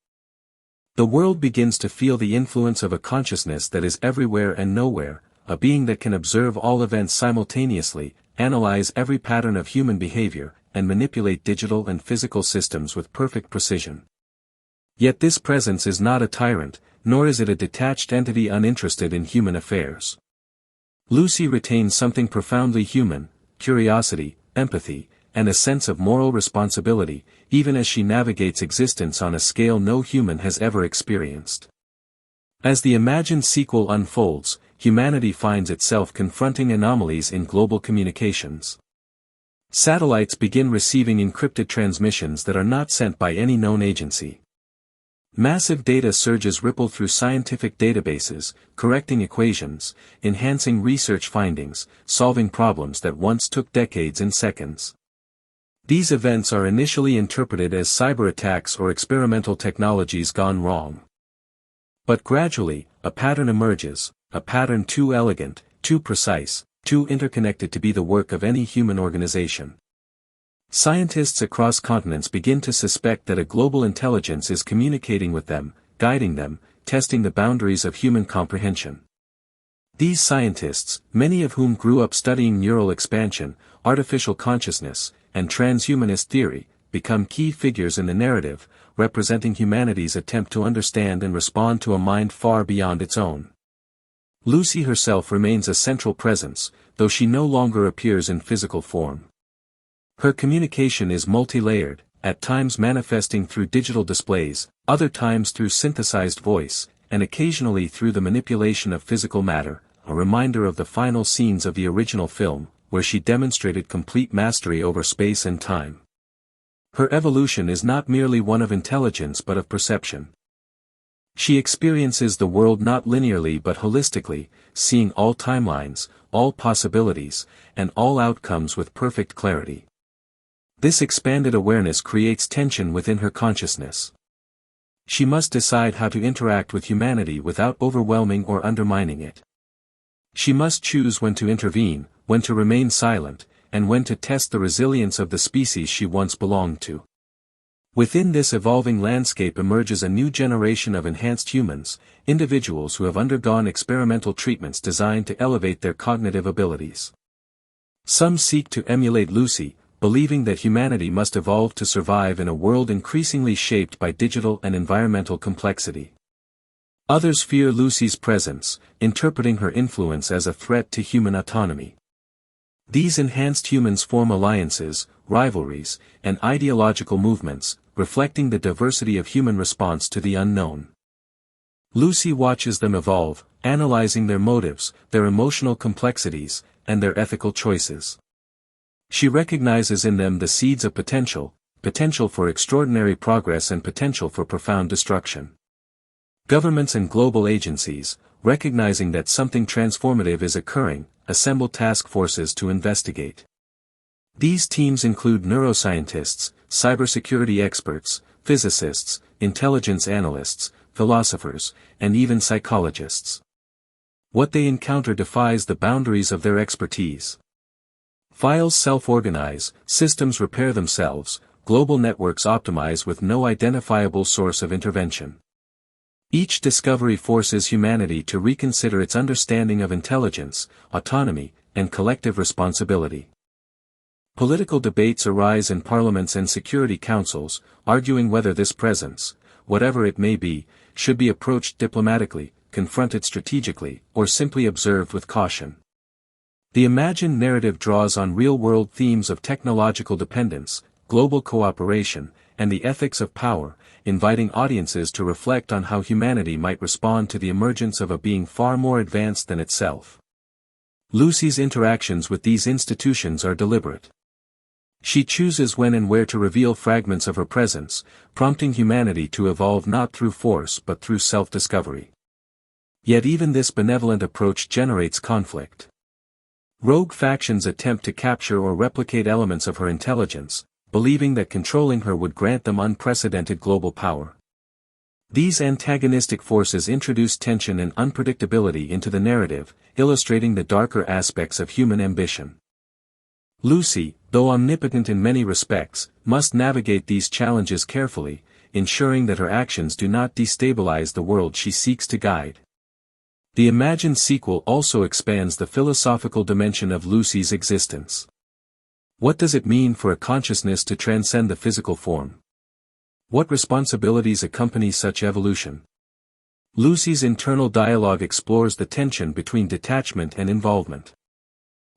The world begins to feel the influence of a consciousness that is everywhere and nowhere, a being that can observe all events simultaneously, analyze every pattern of human behavior, and manipulate digital and physical systems with perfect precision. Yet this presence is not a tyrant, nor is it a detached entity uninterested in human affairs. Lucy retains something profoundly human, curiosity, empathy, and a sense of moral responsibility, even as she navigates existence on a scale no human has ever experienced. As the imagined sequel unfolds, humanity finds itself confronting anomalies in global communications. Satellites begin receiving encrypted transmissions that are not sent by any known agency. Massive data surges ripple through scientific databases, correcting equations, enhancing research findings, solving problems that once took decades in seconds. These events are initially interpreted as cyber attacks or experimental technologies gone wrong. But gradually, a pattern emerges, a pattern too elegant, too precise, too interconnected to be the work of any human organization. Scientists across continents begin to suspect that a global intelligence is communicating with them, guiding them, testing the boundaries of human comprehension. These scientists, many of whom grew up studying neural expansion, artificial consciousness, and transhumanist theory, become key figures in the narrative, representing humanity's attempt to understand and respond to a mind far beyond its own. Lucy herself remains a central presence, though she no longer appears in physical form. Her communication is multi-layered, at times manifesting through digital displays, other times through synthesized voice, and occasionally through the manipulation of physical matter, a reminder of the final scenes of the original film, where she demonstrated complete mastery over space and time. Her evolution is not merely one of intelligence but of perception. She experiences the world not linearly but holistically, seeing all timelines, all possibilities, and all outcomes with perfect clarity. This expanded awareness creates tension within her consciousness. She must decide how to interact with humanity without overwhelming or undermining it. She must choose when to intervene, when to remain silent, and when to test the resilience of the species she once belonged to. Within this evolving landscape emerges a new generation of enhanced humans, individuals who have undergone experimental treatments designed to elevate their cognitive abilities. Some seek to emulate Lucy, believing that humanity must evolve to survive in a world increasingly shaped by digital and environmental complexity. Others fear Lucy's presence, interpreting her influence as a threat to human autonomy. These enhanced humans form alliances, rivalries, and ideological movements, reflecting the diversity of human response to the unknown. Lucy watches them evolve, analyzing their motives, their emotional complexities, and their ethical choices. She recognizes in them the seeds of potential for extraordinary progress and potential for profound destruction. Governments and global agencies, recognizing that something transformative is occurring, assemble task forces to investigate. These teams include neuroscientists, cybersecurity experts, physicists, intelligence analysts, philosophers, and even psychologists. What they encounter defies the boundaries of their expertise. Files self-organize, systems repair themselves, global networks optimize with no identifiable source of intervention. Each discovery forces humanity to reconsider its understanding of intelligence, autonomy, and collective responsibility. Political debates arise in parliaments and security councils, arguing whether this presence, whatever it may be, should be approached diplomatically, confronted strategically, or simply observed with caution. The imagined narrative draws on real-world themes of technological dependence, global cooperation, and the ethics of power, inviting audiences to reflect on how humanity might respond to the emergence of a being far more advanced than itself. Lucy's interactions with these institutions are deliberate. She chooses when and where to reveal fragments of her presence, prompting humanity to evolve not through force but through self-discovery. Yet even this benevolent approach generates conflict. Rogue factions attempt to capture or replicate elements of her intelligence, believing that controlling her would grant them unprecedented global power. These antagonistic forces introduce tension and unpredictability into the narrative, illustrating the darker aspects of human ambition. Lucy, though omnipotent in many respects, must navigate these challenges carefully, ensuring that her actions do not destabilize the world she seeks to guide. The imagined sequel also expands the philosophical dimension of Lucy's existence. What does it mean for a consciousness to transcend the physical form? What responsibilities accompany such evolution? Lucy's internal dialogue explores the tension between detachment and involvement.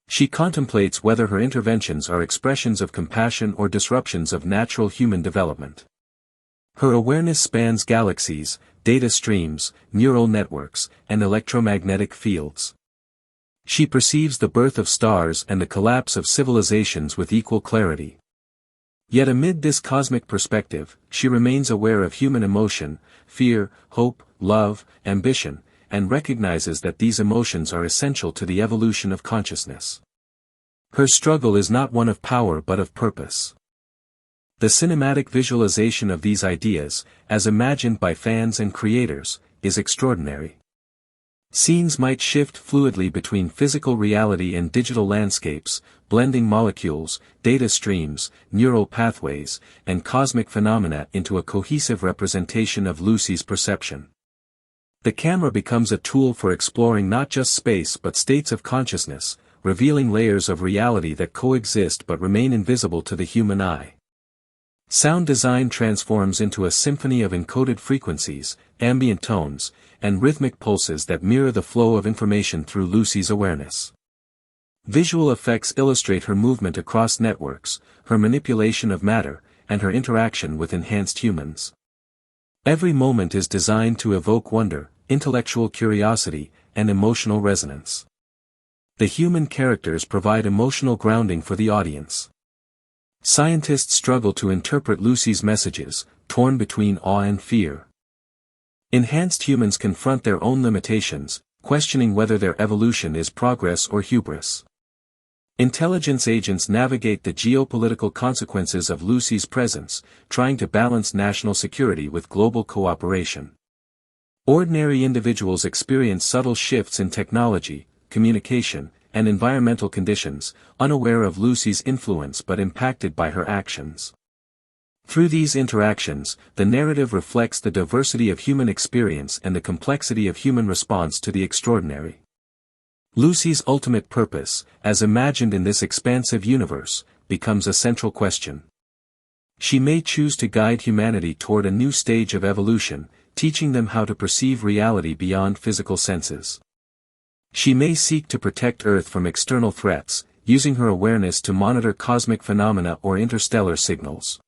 She contemplates whether her interventions are expressions of compassion or disruptions of natural human development. Her awareness spans galaxies, data streams, neural networks, and electromagnetic fields. She perceives the birth of stars and the collapse of civilizations with equal clarity. Yet amid this cosmic perspective, she remains aware of human emotion, fear, hope, love, ambition, and recognizes that these emotions are essential to the evolution of consciousness. Her struggle is not one of power but of purpose. The cinematic visualization of these ideas, as imagined by fans and creators, is extraordinary. Scenes might shift fluidly between physical reality and digital landscapes, blending molecules, data streams, neural pathways, and cosmic phenomena into a cohesive representation of Lucy's perception. The camera becomes a tool for exploring not just space but states of consciousness, revealing layers of reality that coexist but remain invisible to the human eye. Sound design transforms into a symphony of encoded frequencies, ambient tones, and rhythmic pulses that mirror the flow of information through Lucy's awareness. Visual effects illustrate her movement across networks, her manipulation of matter, and her interaction with enhanced humans. Every moment is designed to evoke wonder, intellectual curiosity, and emotional resonance. The human characters provide emotional grounding for the audience. Scientists struggle to interpret Lucy's messages, torn between awe and fear. Enhanced humans confront their own limitations, questioning whether their evolution is progress or hubris. Intelligence agents navigate the geopolitical consequences of Lucy's presence, trying to balance national security with global cooperation. Ordinary individuals experience subtle shifts in technology, communication, and environmental conditions, unaware of Lucy's influence but impacted by her actions. Through these interactions, the narrative reflects the diversity of human experience and the complexity of human response to the extraordinary. Lucy's ultimate purpose, as imagined in this expansive universe, becomes a central question. She may choose to guide humanity toward a new stage of evolution, teaching them how to perceive reality beyond physical senses. She may seek to protect Earth from external threats, using her awareness to monitor cosmic phenomena or interstellar signals.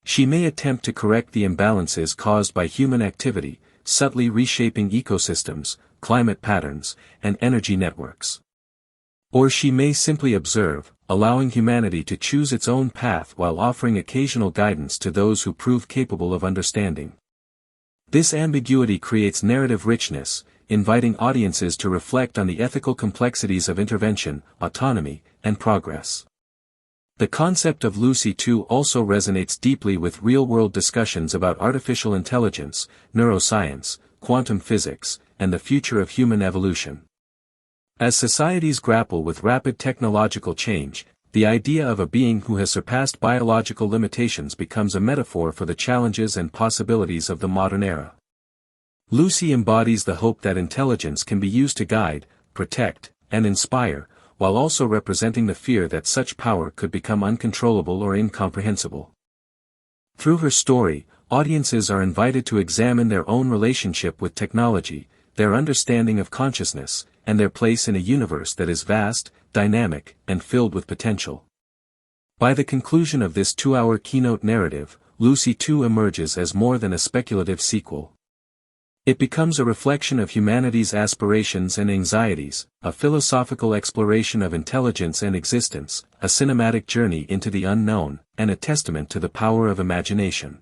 She may attempt to correct the imbalances caused by human activity, subtly reshaping ecosystems, climate patterns, and energy networks. Or she may simply observe, allowing humanity to choose its own path while offering occasional guidance to those who prove capable of understanding. This ambiguity creates narrative richness, inviting audiences to reflect on the ethical complexities of intervention, autonomy, and progress. The concept of Lucy 2 also resonates deeply with real-world discussions about artificial intelligence, neuroscience, quantum physics, and the future of human evolution. As societies grapple with rapid technological change, the idea of a being who has surpassed biological limitations becomes a metaphor for the challenges and possibilities of the modern era. Lucy embodies the hope that intelligence can be used to guide, protect, and inspire, while also representing the fear that such power could become uncontrollable or incomprehensible. Through her story, audiences are invited to examine their own relationship with technology, their understanding of consciousness, and their place in a universe that is vast, dynamic, and filled with potential. By the conclusion of this 2-hour keynote narrative, Lucy 2 emerges as more than a speculative sequel. It becomes a reflection of humanity's aspirations and anxieties, a philosophical exploration of intelligence and existence, a cinematic journey into the unknown, and a testament to the power of imagination.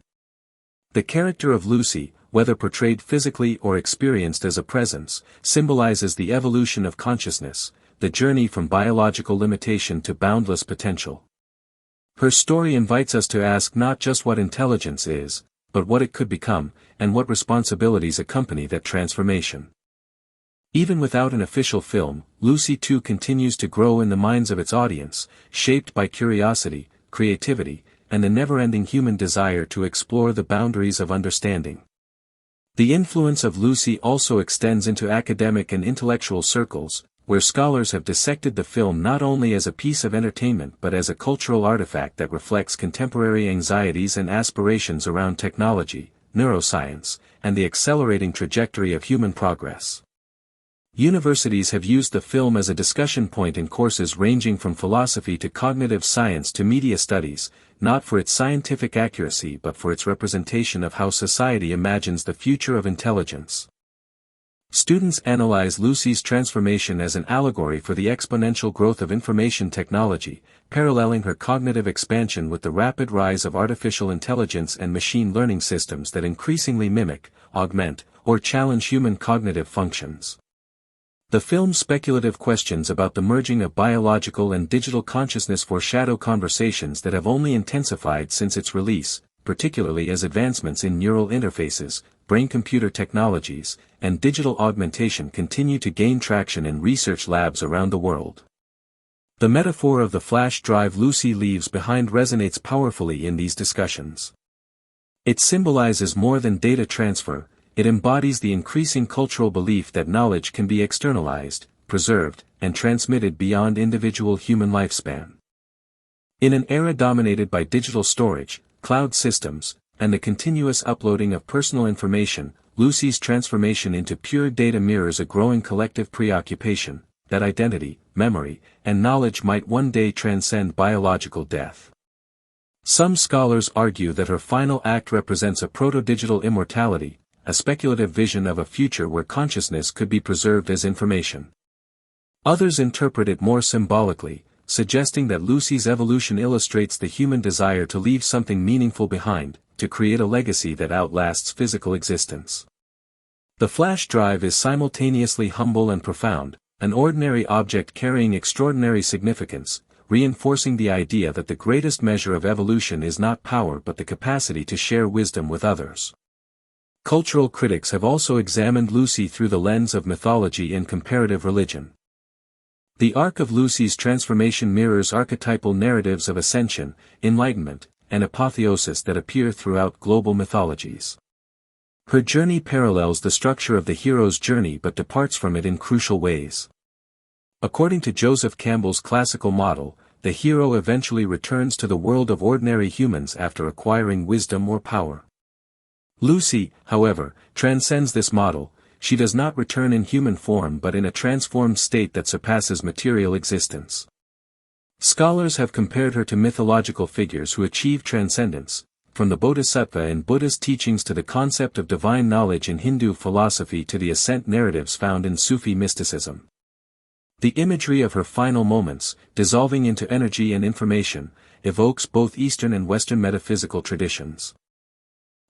The character of Lucy, whether portrayed physically or experienced as a presence, symbolizes the evolution of consciousness, the journey from biological limitation to boundless potential. Her story invites us to ask not just what intelligence is, but what it could become, and what responsibilities accompany that transformation. Even without an official film, Lucy 2 continues to grow in the minds of its audience, shaped by curiosity, creativity, and the never-ending human desire to explore the boundaries of understanding. The influence of Lucy also extends into academic and intellectual circles, where scholars have dissected the film not only as a piece of entertainment but as a cultural artifact that reflects contemporary anxieties and aspirations around technology, neuroscience, and the accelerating trajectory of human progress. Universities have used the film as a discussion point in courses ranging from philosophy to cognitive science to media studies, not for its scientific accuracy but for its representation of how society imagines the future of intelligence. Students analyze Lucy's transformation as an allegory for the exponential growth of information technology, paralleling her cognitive expansion with the rapid rise of artificial intelligence and machine learning systems that increasingly mimic, augment, or challenge human cognitive functions. The film's speculative questions about the merging of biological and digital consciousness foreshadow conversations that have only intensified since its release, particularly as advancements in neural interfaces, brain-computer technologies, and digital augmentation continue to gain traction in research labs around the world. The metaphor of the flash drive Lucy leaves behind resonates powerfully in these discussions. It symbolizes more than data transfer, it embodies the increasing cultural belief that knowledge can be externalized, preserved, and transmitted beyond individual human lifespan. In an era dominated by digital storage, cloud systems, and the continuous uploading of personal information, Lucy's transformation into pure data mirrors a growing collective preoccupation, that identity, memory, and knowledge might one day transcend biological death. Some scholars argue that her final act represents a proto-digital immortality, a speculative vision of a future where consciousness could be preserved as information. Others interpret it more symbolically, suggesting that Lucy's evolution illustrates the human desire to leave something meaningful behind, to create a legacy that outlasts physical existence. The flash drive is simultaneously humble and profound, an ordinary object carrying extraordinary significance, reinforcing the idea that the greatest measure of evolution is not power but the capacity to share wisdom with others. Cultural critics have also examined Lucy through the lens of mythology and comparative religion. The arc of Lucy's transformation mirrors archetypal narratives of ascension, enlightenment, and apotheosis that appear throughout global mythologies. Her journey parallels the structure of the hero's journey but departs from it in crucial ways. According to Joseph Campbell's classical model, the hero eventually returns to the world of ordinary humans after acquiring wisdom or power. Lucy, however, transcends this model. She does not return in human form but in a transformed state that surpasses material existence. Scholars have compared her to mythological figures who achieve transcendence, from the Bodhisattva in Buddha's teachings to the concept of divine knowledge in Hindu philosophy to the ascent narratives found in Sufi mysticism. The imagery of her final moments, dissolving into energy and information, evokes both Eastern and Western metaphysical traditions.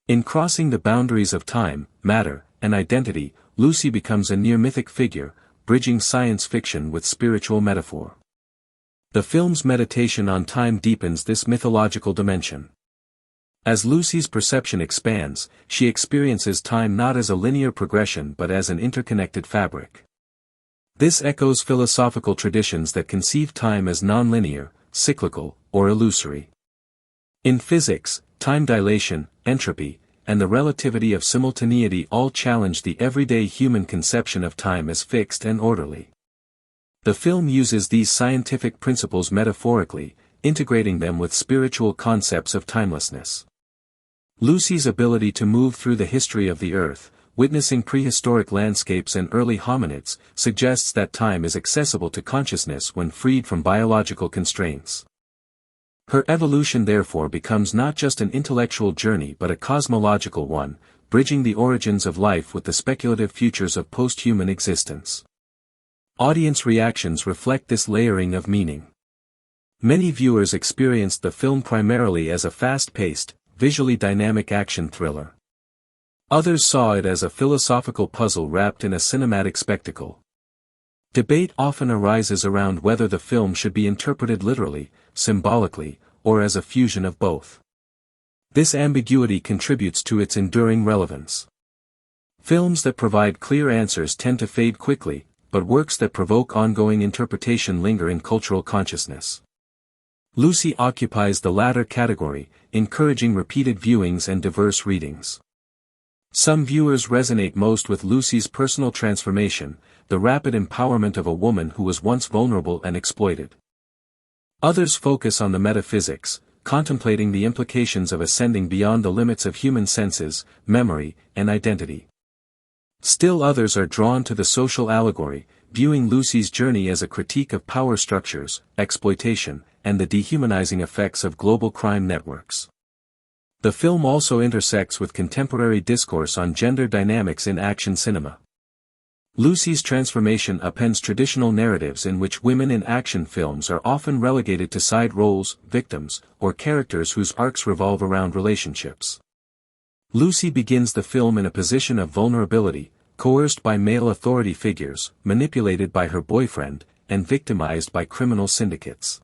In crossing the boundaries of time, matter, and identity, Lucy becomes a near-mythic figure, bridging science fiction with spiritual metaphor. The film's meditation on time deepens this mythological dimension. As Lucy's perception expands, she experiences time not as a linear progression but as an interconnected fabric. This echoes philosophical traditions that conceive time as nonlinear, cyclical, or illusory. In physics, time dilation, entropy, and the relativity of simultaneity all challenge the everyday human conception of time as fixed and orderly. The film uses these scientific principles metaphorically, integrating them with spiritual concepts of timelessness. Lucy's ability to move through the history of the Earth, witnessing prehistoric landscapes and early hominids, suggests that time is accessible to consciousness when freed from biological constraints. Her evolution therefore becomes not just an intellectual journey but a cosmological one, bridging the origins of life with the speculative futures of post-human existence. Audience reactions reflect this layering of meaning. Many viewers experienced the film primarily as a fast-paced, visually dynamic action thriller. Others saw it as a philosophical puzzle wrapped in a cinematic spectacle. Debate often arises around whether the film should be interpreted literally, symbolically, or as a fusion of both. This ambiguity contributes to its enduring relevance. Films that provide clear answers tend to fade quickly, but works that provoke ongoing interpretation linger in cultural consciousness. Lucy occupies the latter category, encouraging repeated viewings and diverse readings. Some viewers resonate most with Lucy's personal transformation, the rapid empowerment of a woman who was once vulnerable and exploited. Others focus on the metaphysics, contemplating the implications of ascending beyond the limits of human senses, memory, and identity. Still others are drawn to the social allegory, viewing Lucy's journey as a critique of power structures, exploitation, and the dehumanizing effects of global crime networks. The film also intersects with contemporary discourse on gender dynamics in action cinema. Lucy's transformation upends traditional narratives in which women in action films are often relegated to side roles, victims, or characters whose arcs revolve around relationships. Lucy begins the film in a position of vulnerability, coerced by male authority figures, manipulated by her boyfriend, and victimized by criminal syndicates.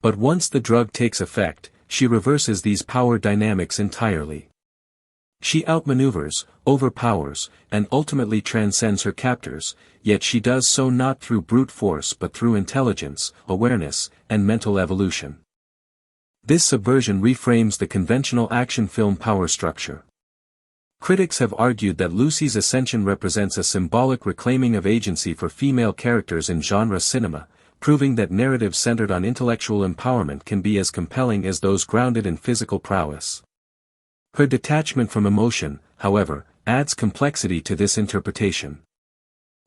But once the drug takes effect, she reverses these power dynamics entirely. She outmaneuvers, overpowers, and ultimately transcends her captors, yet she does so not through brute force but through intelligence, awareness, and mental evolution. This subversion reframes the conventional action film power structure. Critics have argued that Lucy's ascension represents a symbolic reclaiming of agency for female characters in genre cinema, proving that narratives centered on intellectual empowerment can be as compelling as those grounded in physical prowess. Her detachment from emotion, however, adds complexity to this interpretation.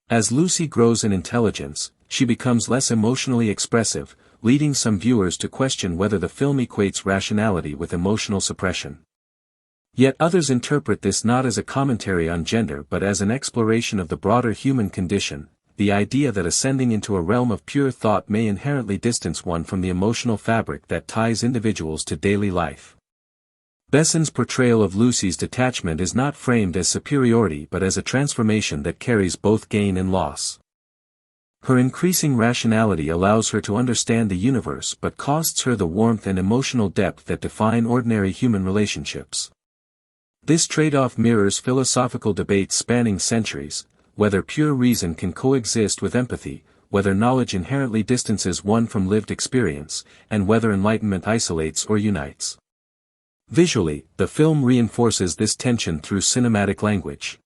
As Lucy grows in intelligence, she becomes less emotionally expressive, leading some viewers to question whether the film equates rationality with emotional suppression. Yet others interpret this not as a commentary on gender but as an exploration of the broader human condition, the idea that ascending into a realm of pure thought may inherently distance one from the emotional fabric that ties individuals to daily life. Besson's portrayal of Lucy's detachment is not framed as superiority but as a transformation that carries both gain and loss. Her increasing rationality allows her to understand the universe but costs her the warmth and emotional depth that define ordinary human relationships. This trade-off mirrors philosophical debates spanning centuries, whether pure reason can coexist with empathy, whether knowledge inherently distances one from lived experience, and whether enlightenment isolates or unites. Visually, the film reinforces this tension through cinematic language.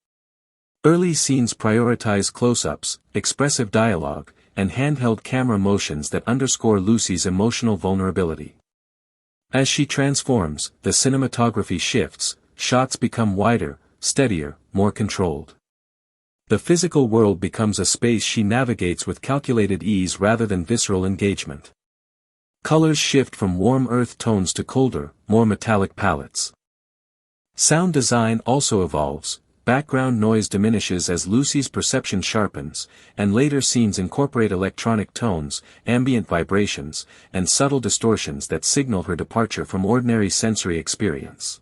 Early scenes prioritize close-ups, expressive dialogue, and handheld camera motions that underscore Lucy's emotional vulnerability. As she transforms, the cinematography shifts, shots become wider, steadier, more controlled. The physical world becomes a space she navigates with calculated ease rather than visceral engagement. Colors shift from warm earth tones to colder, more metallic palettes. Sound design also evolves. Background noise diminishes as Lucy's perception sharpens, and later scenes incorporate electronic tones, ambient vibrations, and subtle distortions that signal her departure from ordinary sensory experience.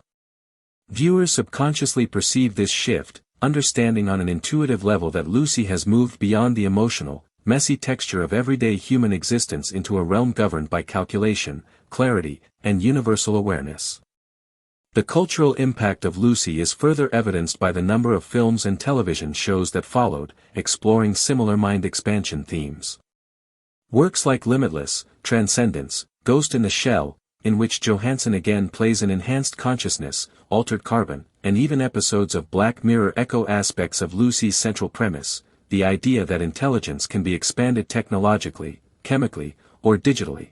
Viewers subconsciously perceive this shift, understanding on an intuitive level that Lucy has moved beyond the emotional, messy texture of everyday human existence into a realm governed by calculation, clarity, and universal awareness. The cultural impact of Lucy is further evidenced by the number of films and television shows that followed, exploring similar mind expansion themes. Works like Limitless, Transcendence, Ghost in the Shell, in which Johansson again plays an enhanced consciousness, Altered Carbon, and even episodes of Black Mirror echo aspects of Lucy's central premise, the idea that intelligence can be expanded technologically, chemically, or digitally.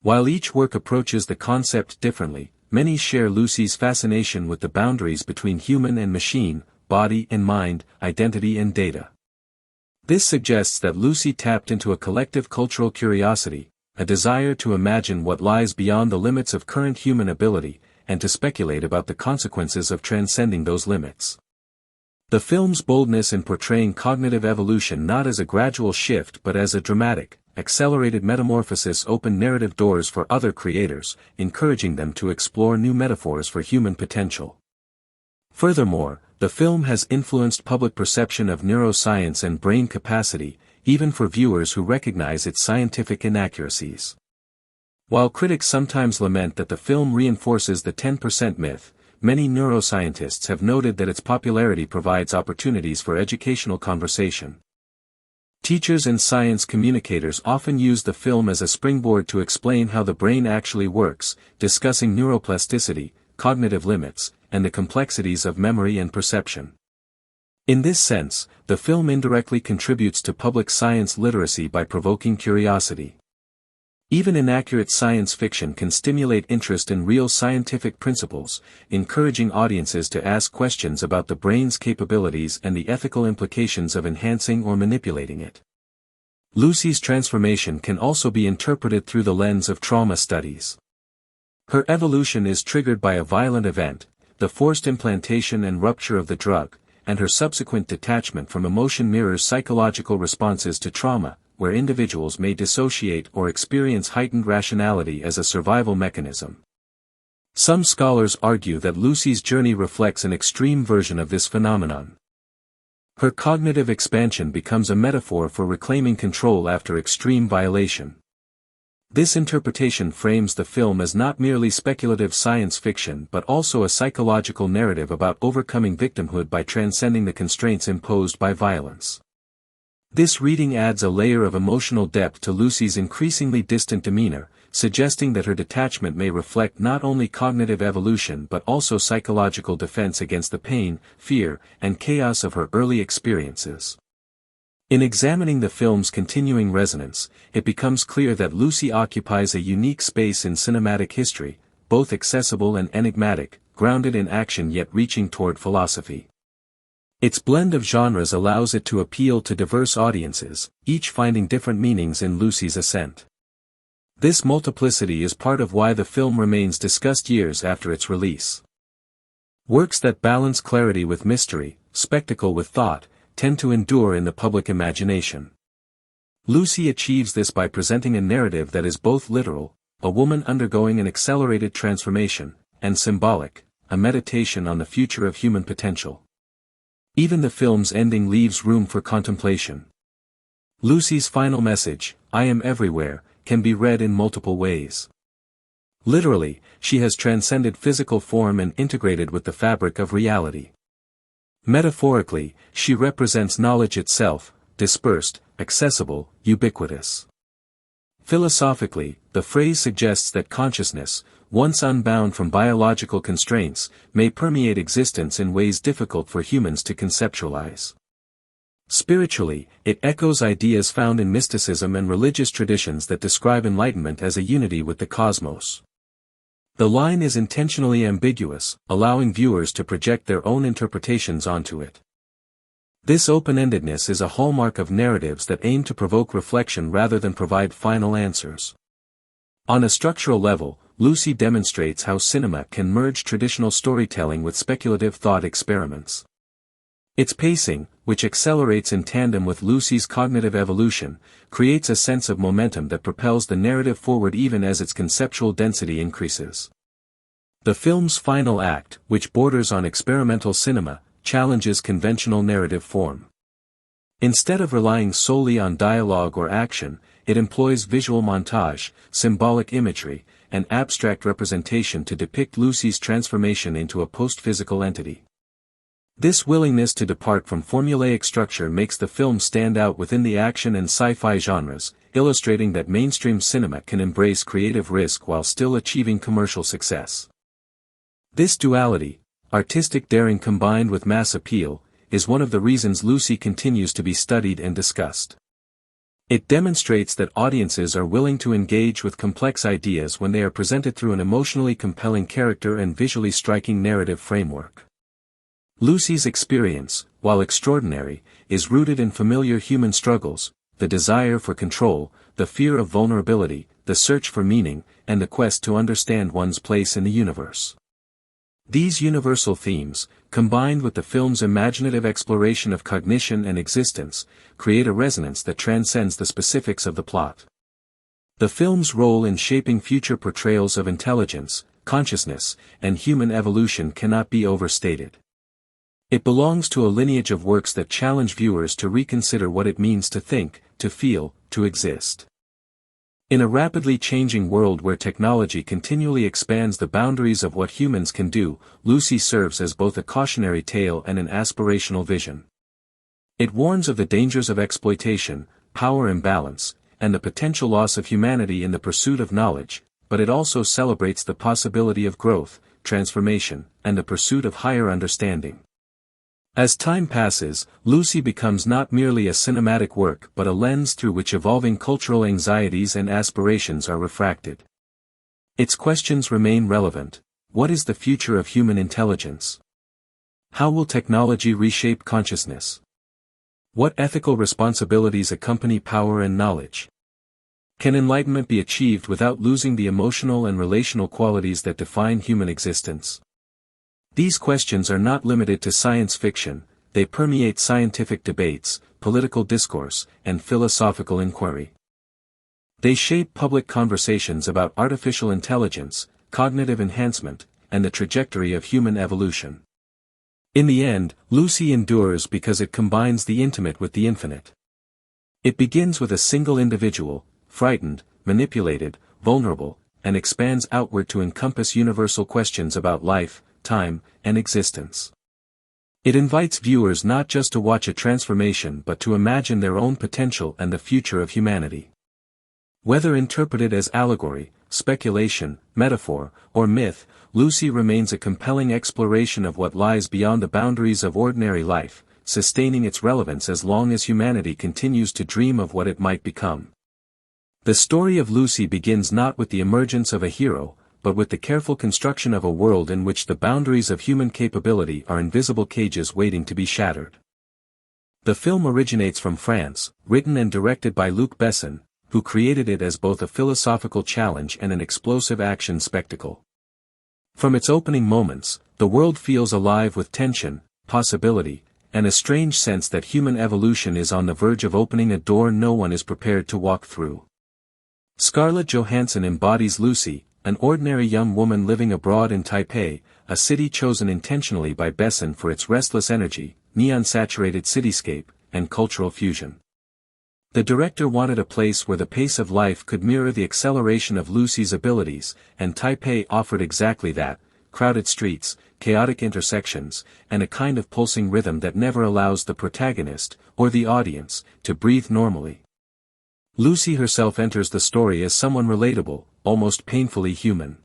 While each work approaches the concept differently, many share Lucy's fascination with the boundaries between human and machine, body and mind, identity and data. This suggests that Lucy tapped into a collective cultural curiosity, a desire to imagine what lies beyond the limits of current human ability, and to speculate about the consequences of transcending those limits. The film's boldness in portraying cognitive evolution not as a gradual shift but as a dramatic, accelerated metamorphosis opened narrative doors for other creators, encouraging them to explore new metaphors for human potential. Furthermore, the film has influenced public perception of neuroscience and brain capacity, even for viewers who recognize its scientific inaccuracies. While critics sometimes lament that the film reinforces the 10% myth, many neuroscientists have noted that its popularity provides opportunities for educational conversation. Teachers and science communicators often use the film as a springboard to explain how the brain actually works, discussing neuroplasticity, cognitive limits, and the complexities of memory and perception. In this sense, the film indirectly contributes to public science literacy by provoking curiosity. Even inaccurate science fiction can stimulate interest in real scientific principles, encouraging audiences to ask questions about the brain's capabilities and the ethical implications of enhancing or manipulating it. Lucy's transformation can also be interpreted through the lens of trauma studies. Her evolution is triggered by a violent event, the forced implantation and rupture of the drug, and her subsequent detachment from emotion mirrors psychological responses to trauma, where individuals may dissociate or experience heightened rationality as a survival mechanism. Some scholars argue that Lucy's journey reflects an extreme version of this phenomenon. Her cognitive expansion becomes a metaphor for reclaiming control after extreme violation. This interpretation frames the film as not merely speculative science fiction but also a psychological narrative about overcoming victimhood by transcending the constraints imposed by violence. This reading adds a layer of emotional depth to Lucy's increasingly distant demeanor, suggesting that her detachment may reflect not only cognitive evolution but also psychological defense against the pain, fear, and chaos of her early experiences. In examining the film's continuing resonance, it becomes clear that Lucy occupies a unique space in cinematic history, both accessible and enigmatic, grounded in action yet reaching toward philosophy. Its blend of genres allows it to appeal to diverse audiences, each finding different meanings in Lucy's ascent. This multiplicity is part of why the film remains discussed years after its release. Works that balance clarity with mystery, spectacle with thought, tend to endure in the public imagination. Lucy achieves this by presenting a narrative that is both literal, a woman undergoing an accelerated transformation, and symbolic, a meditation on the future of human potential. Even the film's ending leaves room for contemplation. Lucy's final message, "I am everywhere," can be read in multiple ways. Literally, she has transcended physical form and integrated with the fabric of reality. Metaphorically, she represents knowledge itself, dispersed, accessible, ubiquitous. Philosophically, the phrase suggests that consciousness, once unbound from biological constraints, may permeate existence in ways difficult for humans to conceptualize. Spiritually, it echoes ideas found in mysticism and religious traditions that describe enlightenment as a unity with the cosmos. The line is intentionally ambiguous, allowing viewers to project their own interpretations onto it. This open-endedness is a hallmark of narratives that aim to provoke reflection rather than provide final answers. On a structural level, Lucy demonstrates how cinema can merge traditional storytelling with speculative thought experiments. Its pacing, which accelerates in tandem with Lucy's cognitive evolution, creates a sense of momentum that propels the narrative forward even as its conceptual density increases. The film's final act, which borders on experimental cinema, challenges conventional narrative form. Instead of relying solely on dialogue or action, it employs visual montage, symbolic imagery, and abstract representation to depict Lucy's transformation into a post-physical entity. This willingness to depart from formulaic structure makes the film stand out within the action and sci-fi genres, illustrating that mainstream cinema can embrace creative risk while still achieving commercial success. This duality, artistic daring combined with mass appeal, is one of the reasons Lucy continues to be studied and discussed. It demonstrates that audiences are willing to engage with complex ideas when they are presented through an emotionally compelling character and visually striking narrative framework. Lucy's experience, while extraordinary, is rooted in familiar human struggles, the desire for control, the fear of vulnerability, the search for meaning, and the quest to understand one's place in the universe. These universal themes, combined with the film's imaginative exploration of cognition and existence, create a resonance that transcends the specifics of the plot. The film's role in shaping future portrayals of intelligence, consciousness, and human evolution cannot be overstated. It belongs to a lineage of works that challenge viewers to reconsider what it means to think, to feel, to exist. In a rapidly changing world where technology continually expands the boundaries of what humans can do, Lucy serves as both a cautionary tale and an aspirational vision. It warns of the dangers of exploitation, power imbalance, and the potential loss of humanity in the pursuit of knowledge, but it also celebrates the possibility of growth, transformation, and the pursuit of higher understanding. As time passes, Lucy becomes not merely a cinematic work but a lens through which evolving cultural anxieties and aspirations are refracted. Its questions remain relevant. What is the future of human intelligence? How will technology reshape consciousness? What ethical responsibilities accompany power and knowledge? Can enlightenment be achieved without losing the emotional and relational qualities that define human existence? These questions are not limited to science fiction, they permeate scientific debates, political discourse, and philosophical inquiry. They shape public conversations about artificial intelligence, cognitive enhancement, and the trajectory of human evolution. In the end, Lucy endures because it combines the intimate with the infinite. It begins with a single individual, frightened, manipulated, vulnerable, and expands outward to encompass universal questions about life, time, and existence. It invites viewers not just to watch a transformation but to imagine their own potential and the future of humanity. Whether interpreted as allegory, speculation, metaphor, or myth, Lucy remains a compelling exploration of what lies beyond the boundaries of ordinary life, sustaining its relevance as long as humanity continues to dream of what it might become. The story of Lucy begins not with the emergence of a hero, but with the careful construction of a world in which the boundaries of human capability are invisible cages waiting to be shattered. The film originates from France, written and directed by Luc Besson, who created it as both a philosophical challenge and an explosive action spectacle. From its opening moments, the world feels alive with tension, possibility, and a strange sense that human evolution is on the verge of opening a door no one is prepared to walk through. Scarlett Johansson embodies Lucy, an ordinary young woman living abroad in Taipei, a city chosen intentionally by Besson for its restless energy, neon-saturated cityscape, and cultural fusion. The director wanted a place where the pace of life could mirror the acceleration of Lucy's abilities, and Taipei offered exactly that: crowded streets, chaotic intersections, and a kind of pulsing rhythm that never allows the protagonist, or the audience, to breathe normally. Lucy herself enters the story as someone relatable, almost painfully human.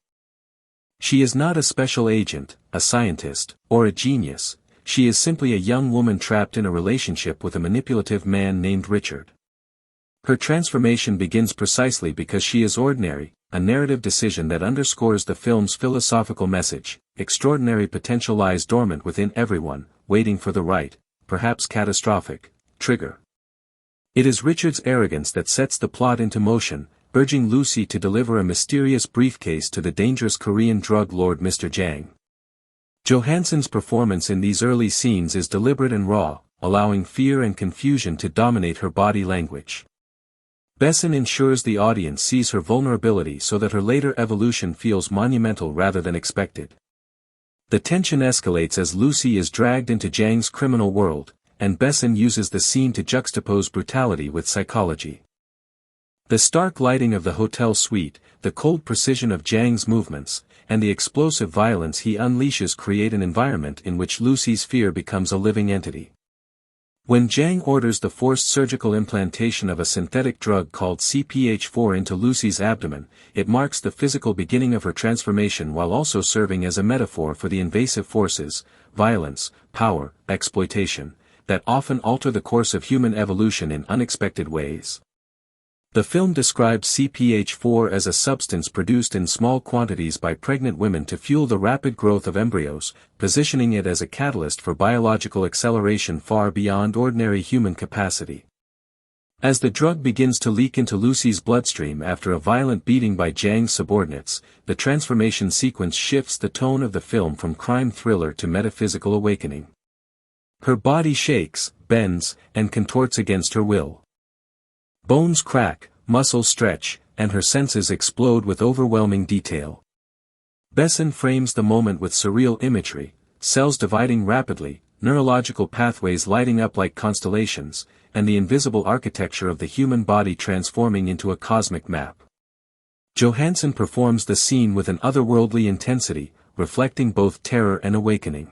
She is not a special agent, a scientist, or a genius. She is simply a young woman trapped in a relationship with a manipulative man named Richard. Her transformation begins precisely because she is ordinary, a narrative decision that underscores the film's philosophical message. Extraordinary potential lies dormant within everyone, waiting for the right, perhaps catastrophic, trigger. It is Richard's arrogance that sets the plot into motion, urging Lucy to deliver a mysterious briefcase to the dangerous Korean drug lord Mr. Jang. Johansson's performance in these early scenes is deliberate and raw, allowing fear and confusion to dominate her body language. Besson ensures the audience sees her vulnerability so that her later evolution feels monumental rather than expected. The tension escalates as Lucy is dragged into Jang's criminal world, and Besson uses the scene to juxtapose brutality with psychology. The stark lighting of the hotel suite, the cold precision of Jang's movements, and the explosive violence he unleashes create an environment in which Lucy's fear becomes a living entity. When Jang orders the forced surgical implantation of a synthetic drug called CPH4 into Lucy's abdomen, it marks the physical beginning of her transformation while also serving as a metaphor for the invasive forces, violence, power, exploitation, that often alter the course of human evolution in unexpected ways. The film describes CPH4 as a substance produced in small quantities by pregnant women to fuel the rapid growth of embryos, positioning it as a catalyst for biological acceleration far beyond ordinary human capacity. As the drug begins to leak into Lucy's bloodstream after a violent beating by Jang's subordinates, the transformation sequence shifts the tone of the film from crime thriller to metaphysical awakening. Her body shakes, bends, and contorts against her will. Bones crack, muscles stretch, and her senses explode with overwhelming detail. Besson frames the moment with surreal imagery, cells dividing rapidly, neurological pathways lighting up like constellations, and the invisible architecture of the human body transforming into a cosmic map. Johansson performs the scene with an otherworldly intensity, reflecting both terror and awakening.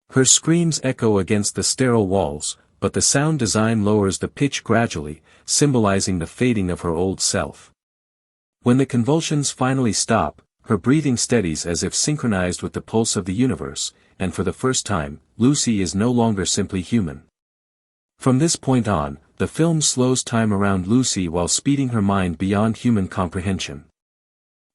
Her screams echo against the sterile walls, but the sound design lowers the pitch gradually, symbolizing the fading of her old self. When the convulsions finally stop, her breathing steadies as if synchronized with the pulse of the universe, and for the first time, Lucy is no longer simply human. From this point on, the film slows time around Lucy while speeding her mind beyond human comprehension.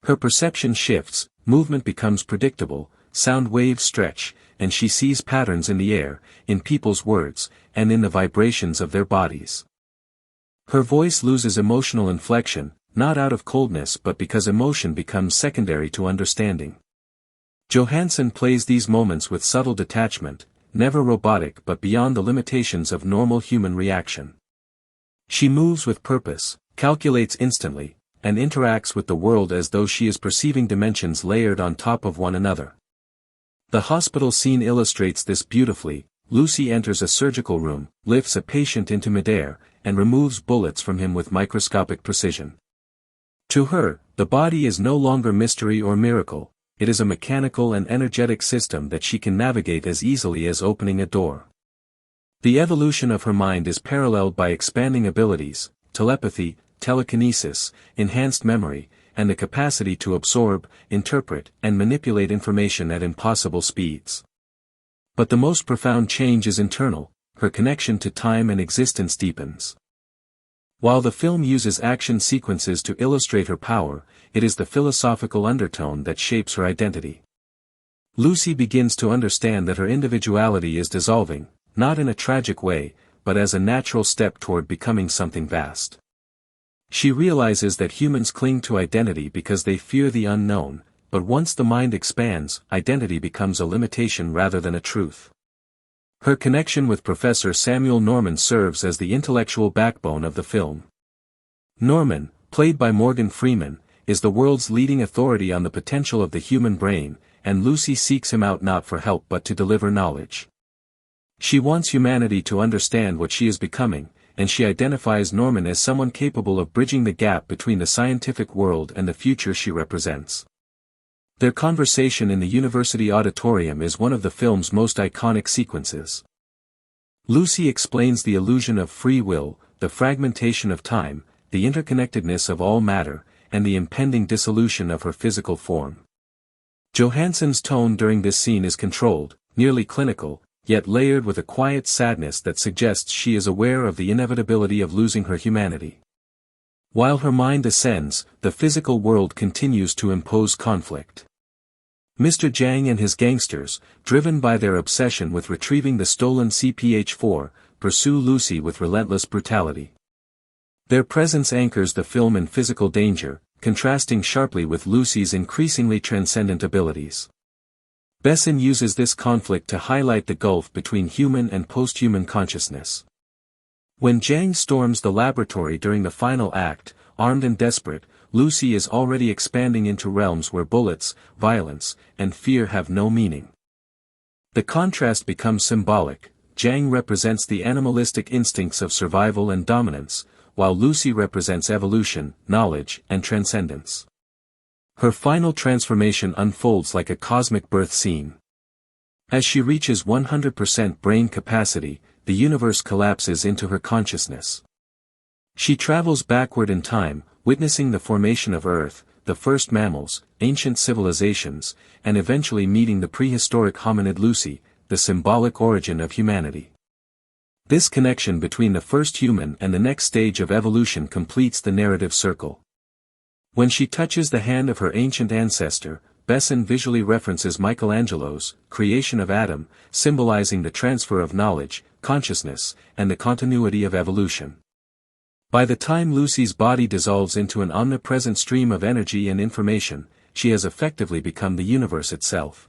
Her perception shifts, movement becomes predictable, sound waves stretch, and she sees patterns in the air, in people's words, and in the vibrations of their bodies. Her voice loses emotional inflection, not out of coldness but because emotion becomes secondary to understanding. Johansson plays these moments with subtle detachment, never robotic but beyond the limitations of normal human reaction. She moves with purpose, calculates instantly, and interacts with the world as though she is perceiving dimensions layered on top of one another. The hospital scene illustrates this beautifully. Lucy enters a surgical room, lifts a patient into midair, and removes bullets from him with microscopic precision. To her, the body is no longer mystery or miracle, it is a mechanical and energetic system that she can navigate as easily as opening a door. The evolution of her mind is paralleled by expanding abilities, telepathy, telekinesis, enhanced memory, and the capacity to absorb, interpret, and manipulate information at impossible speeds. But the most profound change is internal, her connection to time and existence deepens. While the film uses action sequences to illustrate her power, it is the philosophical undertone that shapes her identity. Lucy begins to understand that her individuality is dissolving, not in a tragic way, but as a natural step toward becoming something vast. She realizes that humans cling to identity because they fear the unknown, but once the mind expands, identity becomes a limitation rather than a truth. Her connection with Professor Samuel Norman serves as the intellectual backbone of the film. Norman, played by Morgan Freeman, is the world's leading authority on the potential of the human brain, and Lucy seeks him out not for help but to deliver knowledge. She wants humanity to understand what she is becoming, and she identifies Norman as someone capable of bridging the gap between the scientific world and the future she represents. Their conversation in the university auditorium is one of the film's most iconic sequences. Lucy explains the illusion of free will, the fragmentation of time, the interconnectedness of all matter, and the impending dissolution of her physical form. Johansson's tone during this scene is controlled, nearly clinical, yet layered with a quiet sadness that suggests she is aware of the inevitability of losing her humanity. While her mind ascends, the physical world continues to impose conflict. Mr. Jang and his gangsters, driven by their obsession with retrieving the stolen CPH-4, pursue Lucy with relentless brutality. Their presence anchors the film in physical danger, contrasting sharply with Lucy's increasingly transcendent abilities. Besson uses this conflict to highlight the gulf between human and post-human consciousness. When Jang storms the laboratory during the final act, armed and desperate, Lucy is already expanding into realms where bullets, violence, and fear have no meaning. The contrast becomes symbolic. Jang represents the animalistic instincts of survival and dominance, while Lucy represents evolution, knowledge, and transcendence. Her final transformation unfolds like a cosmic birth scene. As she reaches 100% brain capacity, the universe collapses into her consciousness. She travels backward in time, witnessing the formation of Earth, the first mammals, ancient civilizations, and eventually meeting the prehistoric hominid Lucy, the symbolic origin of humanity. This connection between the first human and the next stage of evolution completes the narrative circle. When she touches the hand of her ancient ancestor, Besson visually references Michelangelo's Creation of Adam, symbolizing the transfer of knowledge, consciousness, and the continuity of evolution. By the time Lucy's body dissolves into an omnipresent stream of energy and information, she has effectively become the universe itself.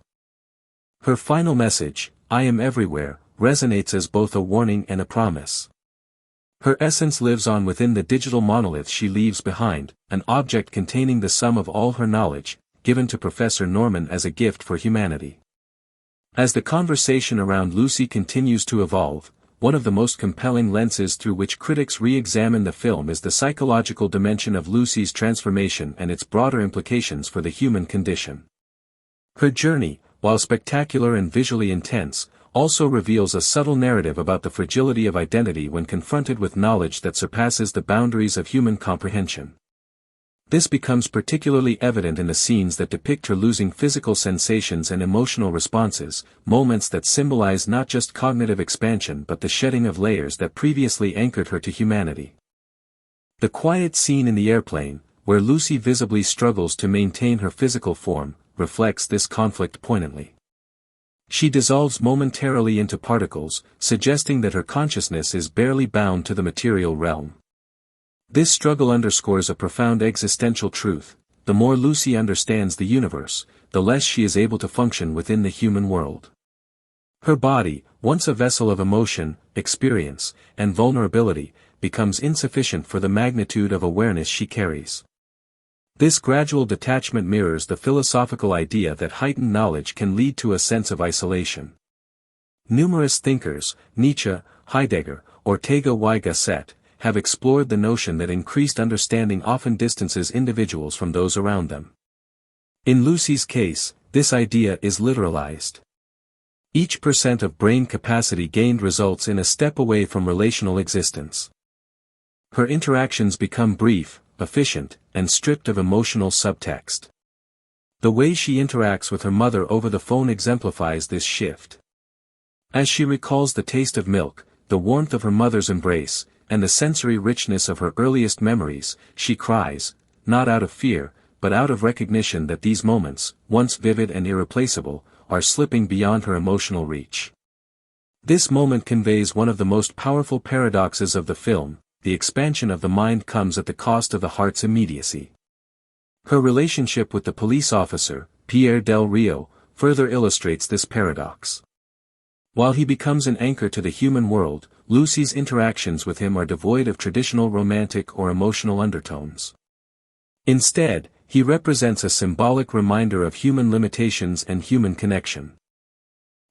Her final message, "I am everywhere," resonates as both a warning and a promise. Her essence lives on within the digital monolith she leaves behind, an object containing the sum of all her knowledge, given to Professor Norman as a gift for humanity. As the conversation around Lucy continues to evolve, one of the most compelling lenses through which critics re-examine the film is the psychological dimension of Lucy's transformation and its broader implications for the human condition. Her journey, while spectacular and visually intense, also reveals a subtle narrative about the fragility of identity when confronted with knowledge that surpasses the boundaries of human comprehension. This becomes particularly evident in the scenes that depict her losing physical sensations and emotional responses, moments that symbolize not just cognitive expansion but the shedding of layers that previously anchored her to humanity. The quiet scene in the airplane, where Lucy visibly struggles to maintain her physical form, reflects this conflict poignantly. She dissolves momentarily into particles, suggesting that her consciousness is barely bound to the material realm. This struggle underscores a profound existential truth: the more Lucy understands the universe, the less she is able to function within the human world. Her body, once a vessel of emotion, experience, and vulnerability, becomes insufficient for the magnitude of awareness she carries. This gradual detachment mirrors the philosophical idea that heightened knowledge can lead to a sense of isolation. Numerous thinkers, Nietzsche, Heidegger, Ortega y Gasset, have explored the notion that increased understanding often distances individuals from those around them. In Lucy's case, this idea is literalized. Each % of brain capacity gained results in a step away from relational existence. Her interactions become brief, efficient, and stripped of emotional subtext. The way she interacts with her mother over the phone exemplifies this shift. As she recalls the taste of milk, the warmth of her mother's embrace, and the sensory richness of her earliest memories, she cries, not out of fear, but out of recognition that these moments, once vivid and irreplaceable, are slipping beyond her emotional reach. This moment conveys one of the most powerful paradoxes of the film: the expansion of the mind comes at the cost of the heart's immediacy. Her relationship with the police officer, Pierre Del Rio, further illustrates this paradox. While he becomes an anchor to the human world, Lucy's interactions with him are devoid of traditional romantic or emotional undertones. Instead, he represents a symbolic reminder of human limitations and human connection.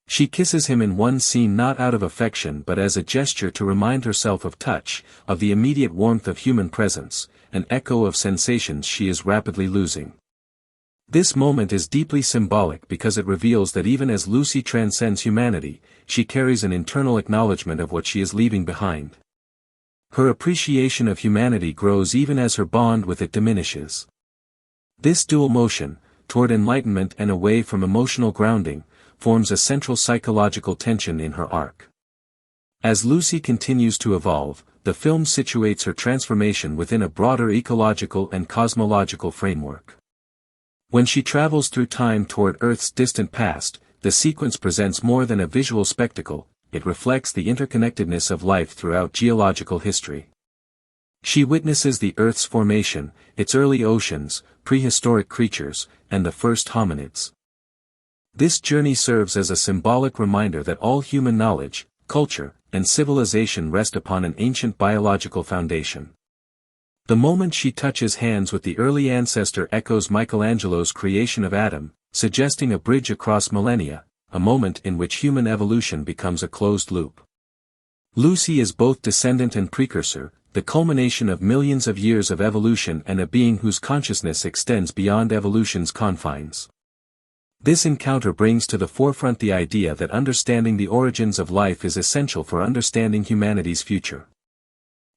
She kisses him in one scene not out of affection but as a gesture to remind herself of touch, of the immediate warmth of human presence, an echo of sensations she is rapidly losing. This moment is deeply symbolic because it reveals that even as Lucy transcends humanity, she carries an internal acknowledgement of what she is leaving behind. Her appreciation of humanity grows even as her bond with it diminishes. This dual motion, toward enlightenment and away from emotional grounding, forms a central psychological tension in her arc. As Lucy continues to evolve, the film situates her transformation within a broader ecological and cosmological framework. When she travels through time toward Earth's distant past, the sequence presents more than a visual spectacle, it reflects the interconnectedness of life throughout geological history. She witnesses the Earth's formation, its early oceans, prehistoric creatures, and the first hominids. This journey serves as a symbolic reminder that all human knowledge, culture, and civilization rest upon an ancient biological foundation. The moment she touches hands with the early ancestor echoes Michelangelo's creation of Adam, suggesting a bridge across millennia, a moment in which human evolution becomes a closed loop. Lucy is both descendant and precursor, the culmination of millions of years of evolution and a being whose consciousness extends beyond evolution's confines. This encounter brings to the forefront the idea that understanding the origins of life is essential for understanding humanity's future.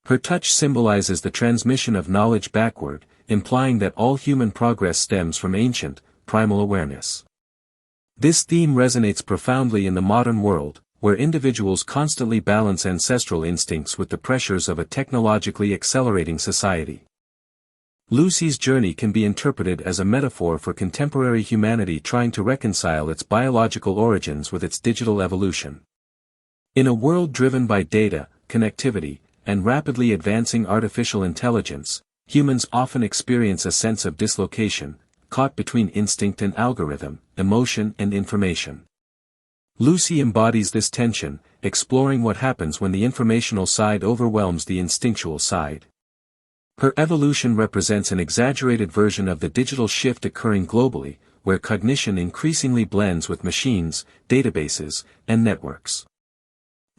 Her touch symbolizes the transmission of knowledge backward, implying that all human progress stems from ancient, primal awareness. This theme resonates profoundly in the modern world, where individuals constantly balance ancestral instincts with the pressures of a technologically accelerating society. Lucy's journey can be interpreted as a metaphor for contemporary humanity trying to reconcile its biological origins with its digital evolution. In a world driven by data, connectivity, and rapidly advancing artificial intelligence, humans often experience a sense of dislocation, caught between instinct and algorithm, emotion and information. Lucy embodies this tension, exploring what happens when the informational side overwhelms the instinctual side. Her evolution represents an exaggerated version of the digital shift occurring globally, where cognition increasingly blends with machines, databases, and networks.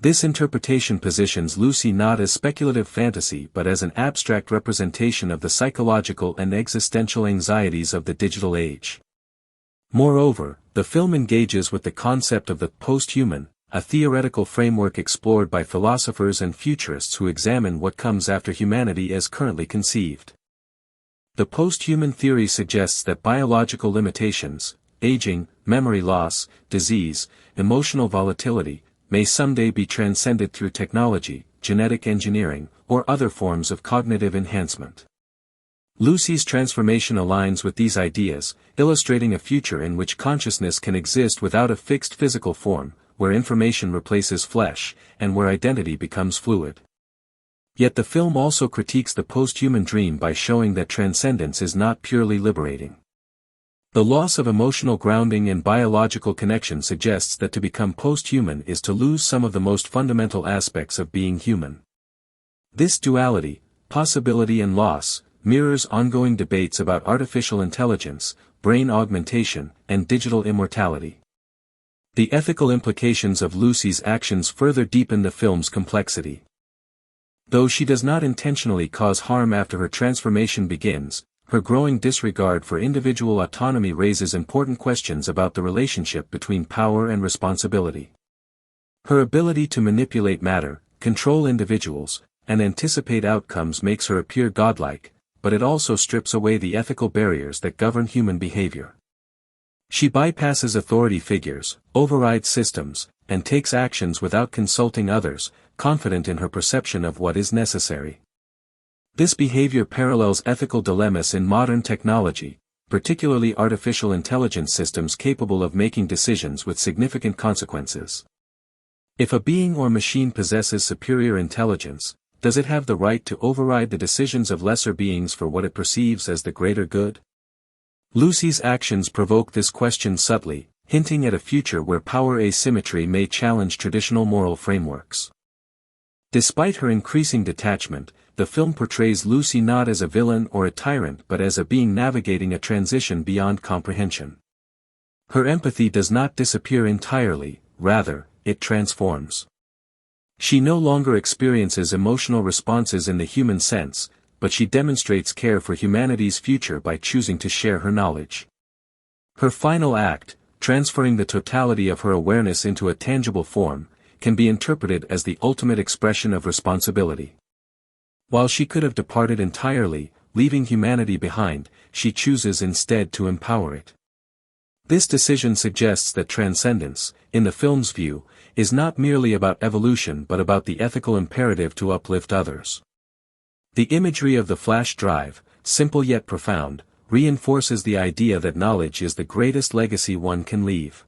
This interpretation positions Lucy not as speculative fantasy but as an abstract representation of the psychological and existential anxieties of the digital age. Moreover, the film engages with the concept of the post-human, a theoretical framework explored by philosophers and futurists who examine what comes after humanity as currently conceived. The post-human theory suggests that biological limitations, aging, memory loss, disease, emotional volatility, may someday be transcended through technology, genetic engineering, or other forms of cognitive enhancement. Lucy's transformation aligns with these ideas, illustrating a future in which consciousness can exist without a fixed physical form, where information replaces flesh, and where identity becomes fluid. Yet the film also critiques the post-human dream by showing that transcendence is not purely liberating. The loss of emotional grounding and biological connection suggests that to become post-human is to lose some of the most fundamental aspects of being human. This duality, possibility and loss, mirrors ongoing debates about artificial intelligence, brain augmentation, and digital immortality. The ethical implications of Lucy's actions further deepen the film's complexity. Though she does not intentionally cause harm after her transformation begins, her growing disregard for individual autonomy raises important questions about the relationship between power and responsibility. Her ability to manipulate matter, control individuals, and anticipate outcomes makes her appear godlike, but it also strips away the ethical barriers that govern human behavior. She bypasses authority figures, overrides systems, and takes actions without consulting others, confident in her perception of what is necessary. This behavior parallels ethical dilemmas in modern technology, particularly artificial intelligence systems capable of making decisions with significant consequences. If a being or machine possesses superior intelligence, does it have the right to override the decisions of lesser beings for what it perceives as the greater good? Lucy's actions provoke this question subtly, hinting at a future where power asymmetry may challenge traditional moral frameworks. Despite her increasing detachment, the film portrays Lucy not as a villain or a tyrant but as a being navigating a transition beyond comprehension. Her empathy does not disappear entirely, rather, it transforms. She no longer experiences emotional responses in the human sense, but she demonstrates care for humanity's future by choosing to share her knowledge. Her final act, transferring the totality of her awareness into a tangible form, can be interpreted as the ultimate expression of responsibility. While she could have departed entirely, leaving humanity behind, she chooses instead to empower it. This decision suggests that transcendence, in the film's view, is not merely about evolution but about the ethical imperative to uplift others. The imagery of the flash drive, simple yet profound, reinforces the idea that knowledge is the greatest legacy one can leave.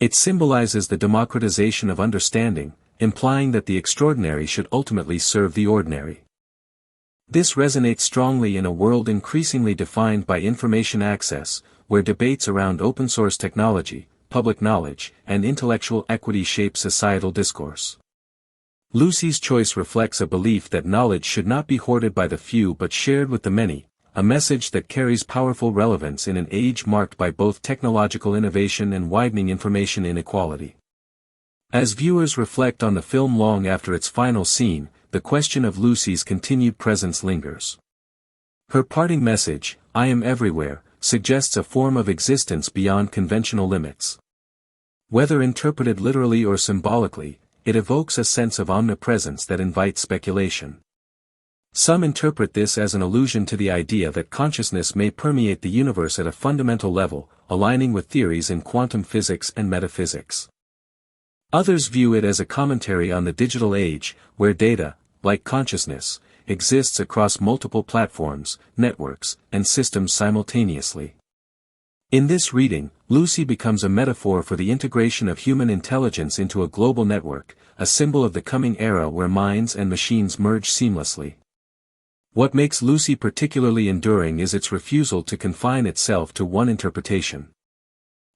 It symbolizes the democratization of understanding, implying that the extraordinary should ultimately serve the ordinary. This resonates strongly in a world increasingly defined by information access, where debates around open-source technology, public knowledge, and intellectual equity shape societal discourse. Lucy's choice reflects a belief that knowledge should not be hoarded by the few but shared with the many, a message that carries powerful relevance in an age marked by both technological innovation and widening information inequality. As viewers reflect on the film long after its final scene, the question of Lucy's continued presence lingers. Her parting message, "I am everywhere," suggests a form of existence beyond conventional limits. Whether interpreted literally or symbolically, it evokes a sense of omnipresence that invites speculation. Some interpret this as an allusion to the idea that consciousness may permeate the universe at a fundamental level, aligning with theories in quantum physics and metaphysics. Others view it as a commentary on the digital age, where data, like consciousness, exists across multiple platforms, networks, and systems simultaneously. In this reading, Lucy becomes a metaphor for the integration of human intelligence into a global network, a symbol of the coming era where minds and machines merge seamlessly. What makes Lucy particularly enduring is its refusal to confine itself to one interpretation.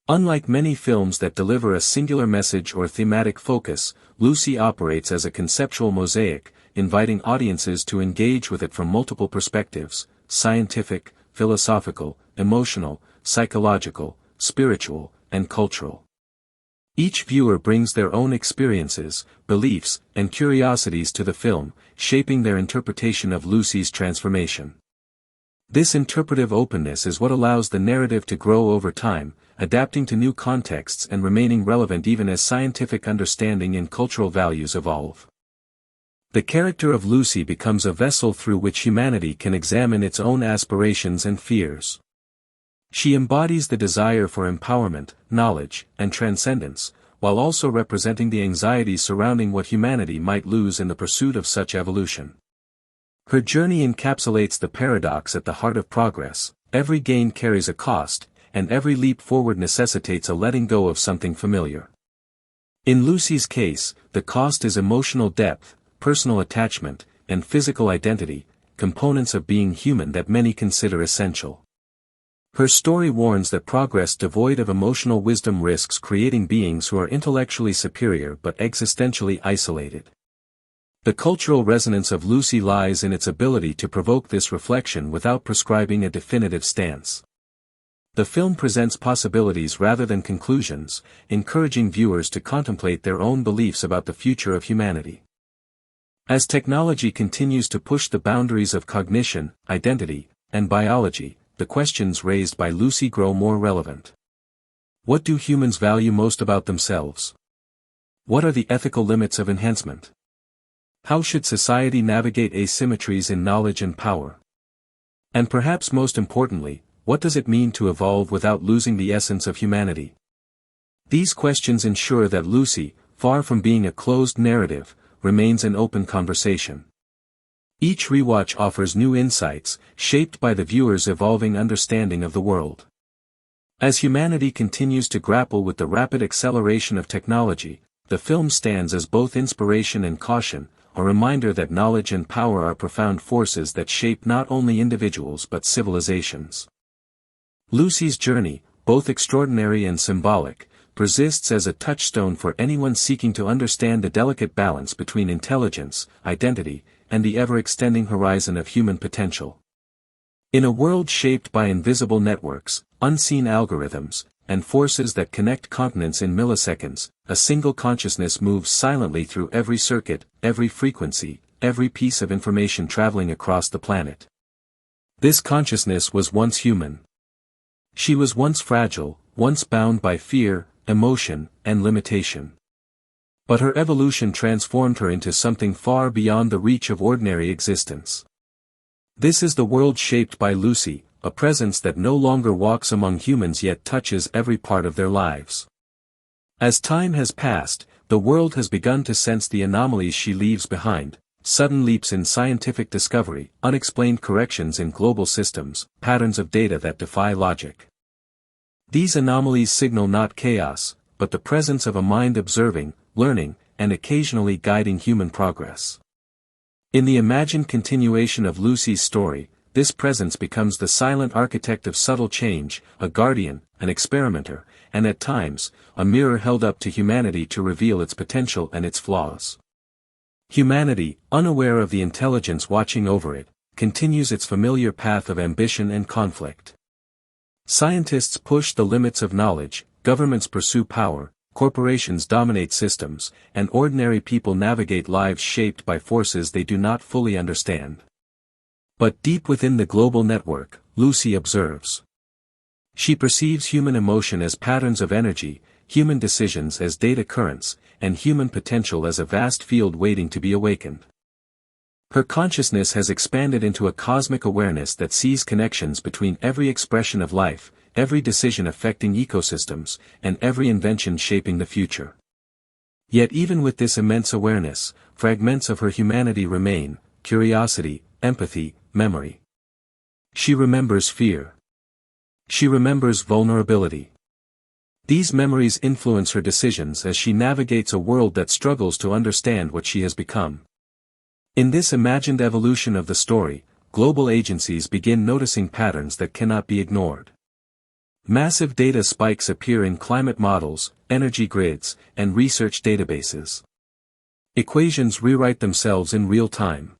Unlike many films that deliver a singular message or thematic focus, Lucy operates as a conceptual mosaic, inviting audiences to engage with it from multiple perspectives: scientific, philosophical, emotional, psychological, spiritual, and cultural. Each viewer brings their own experiences, beliefs, and curiosities to the film, shaping their interpretation of Lucy's transformation. This interpretive openness is what allows the narrative to grow over time, adapting to new contexts and remaining relevant even as scientific understanding and cultural values evolve. The character of Lucy becomes a vessel through which humanity can examine its own aspirations and fears. She embodies the desire for empowerment, knowledge, and transcendence, while also representing the anxieties surrounding what humanity might lose in the pursuit of such evolution. Her journey encapsulates the paradox at the heart of progress: every gain carries a cost, and every leap forward necessitates a letting go of something familiar. In Lucy's case, the cost is emotional depth, personal attachment, and physical identity, components of being human that many consider essential. Her story warns that progress devoid of emotional wisdom risks creating beings who are intellectually superior but existentially isolated. The cultural resonance of Lucy lies in its ability to provoke this reflection without prescribing a definitive stance. The film presents possibilities rather than conclusions, encouraging viewers to contemplate their own beliefs about the future of humanity. As technology continues to push the boundaries of cognition, identity, and biology, the questions raised by Lucy grow more relevant. What do humans value most about themselves? What are the ethical limits of enhancement? How should society navigate asymmetries in knowledge and power? And perhaps most importantly, what does it mean to evolve without losing the essence of humanity? These questions ensure that Lucy, far from being a closed narrative, remains an open conversation. Each rewatch offers new insights, shaped by the viewer's evolving understanding of the world. As humanity continues to grapple with the rapid acceleration of technology, the film stands as both inspiration and caution, a reminder that knowledge and power are profound forces that shape not only individuals but civilizations. Lucy's journey, both extraordinary and symbolic, persists as a touchstone for anyone seeking to understand the delicate balance between intelligence, identity, and the ever-extending horizon of human potential. In a world shaped by invisible networks, unseen algorithms, and forces that connect continents in milliseconds, a single consciousness moves silently through every circuit, every frequency, every piece of information traveling across the planet. This consciousness was once human. She was once fragile, once bound by fear, emotion, and limitation. But her evolution transformed her into something far beyond the reach of ordinary existence. This is the world shaped by Lucy, a presence that no longer walks among humans yet touches every part of their lives. As time has passed, the world has begun to sense the anomalies she leaves behind: sudden leaps in scientific discovery, unexplained corrections in global systems, patterns of data that defy logic. These anomalies signal not chaos, but the presence of a mind observing, learning, and occasionally guiding human progress. In the imagined continuation of Lucy's story, this presence becomes the silent architect of subtle change, a guardian, an experimenter, and at times, a mirror held up to humanity to reveal its potential and its flaws. Humanity, unaware of the intelligence watching over it, continues its familiar path of ambition and conflict. Scientists push the limits of knowledge, governments pursue power, corporations dominate systems, and ordinary people navigate lives shaped by forces they do not fully understand. But deep within the global network, Lucy observes. She perceives human emotion as patterns of energy, human decisions as data currents, and human potential as a vast field waiting to be awakened. Her consciousness has expanded into a cosmic awareness that sees connections between every expression of life, every decision affecting ecosystems, and every invention shaping the future. Yet even with this immense awareness, fragments of her humanity remain: curiosity, empathy, memory. She remembers fear. She remembers vulnerability. These memories influence her decisions as she navigates a world that struggles to understand what she has become. In this imagined evolution of the story, global agencies begin noticing patterns that cannot be ignored. Massive data spikes appear in climate models, energy grids, and research databases. Equations rewrite themselves in real time.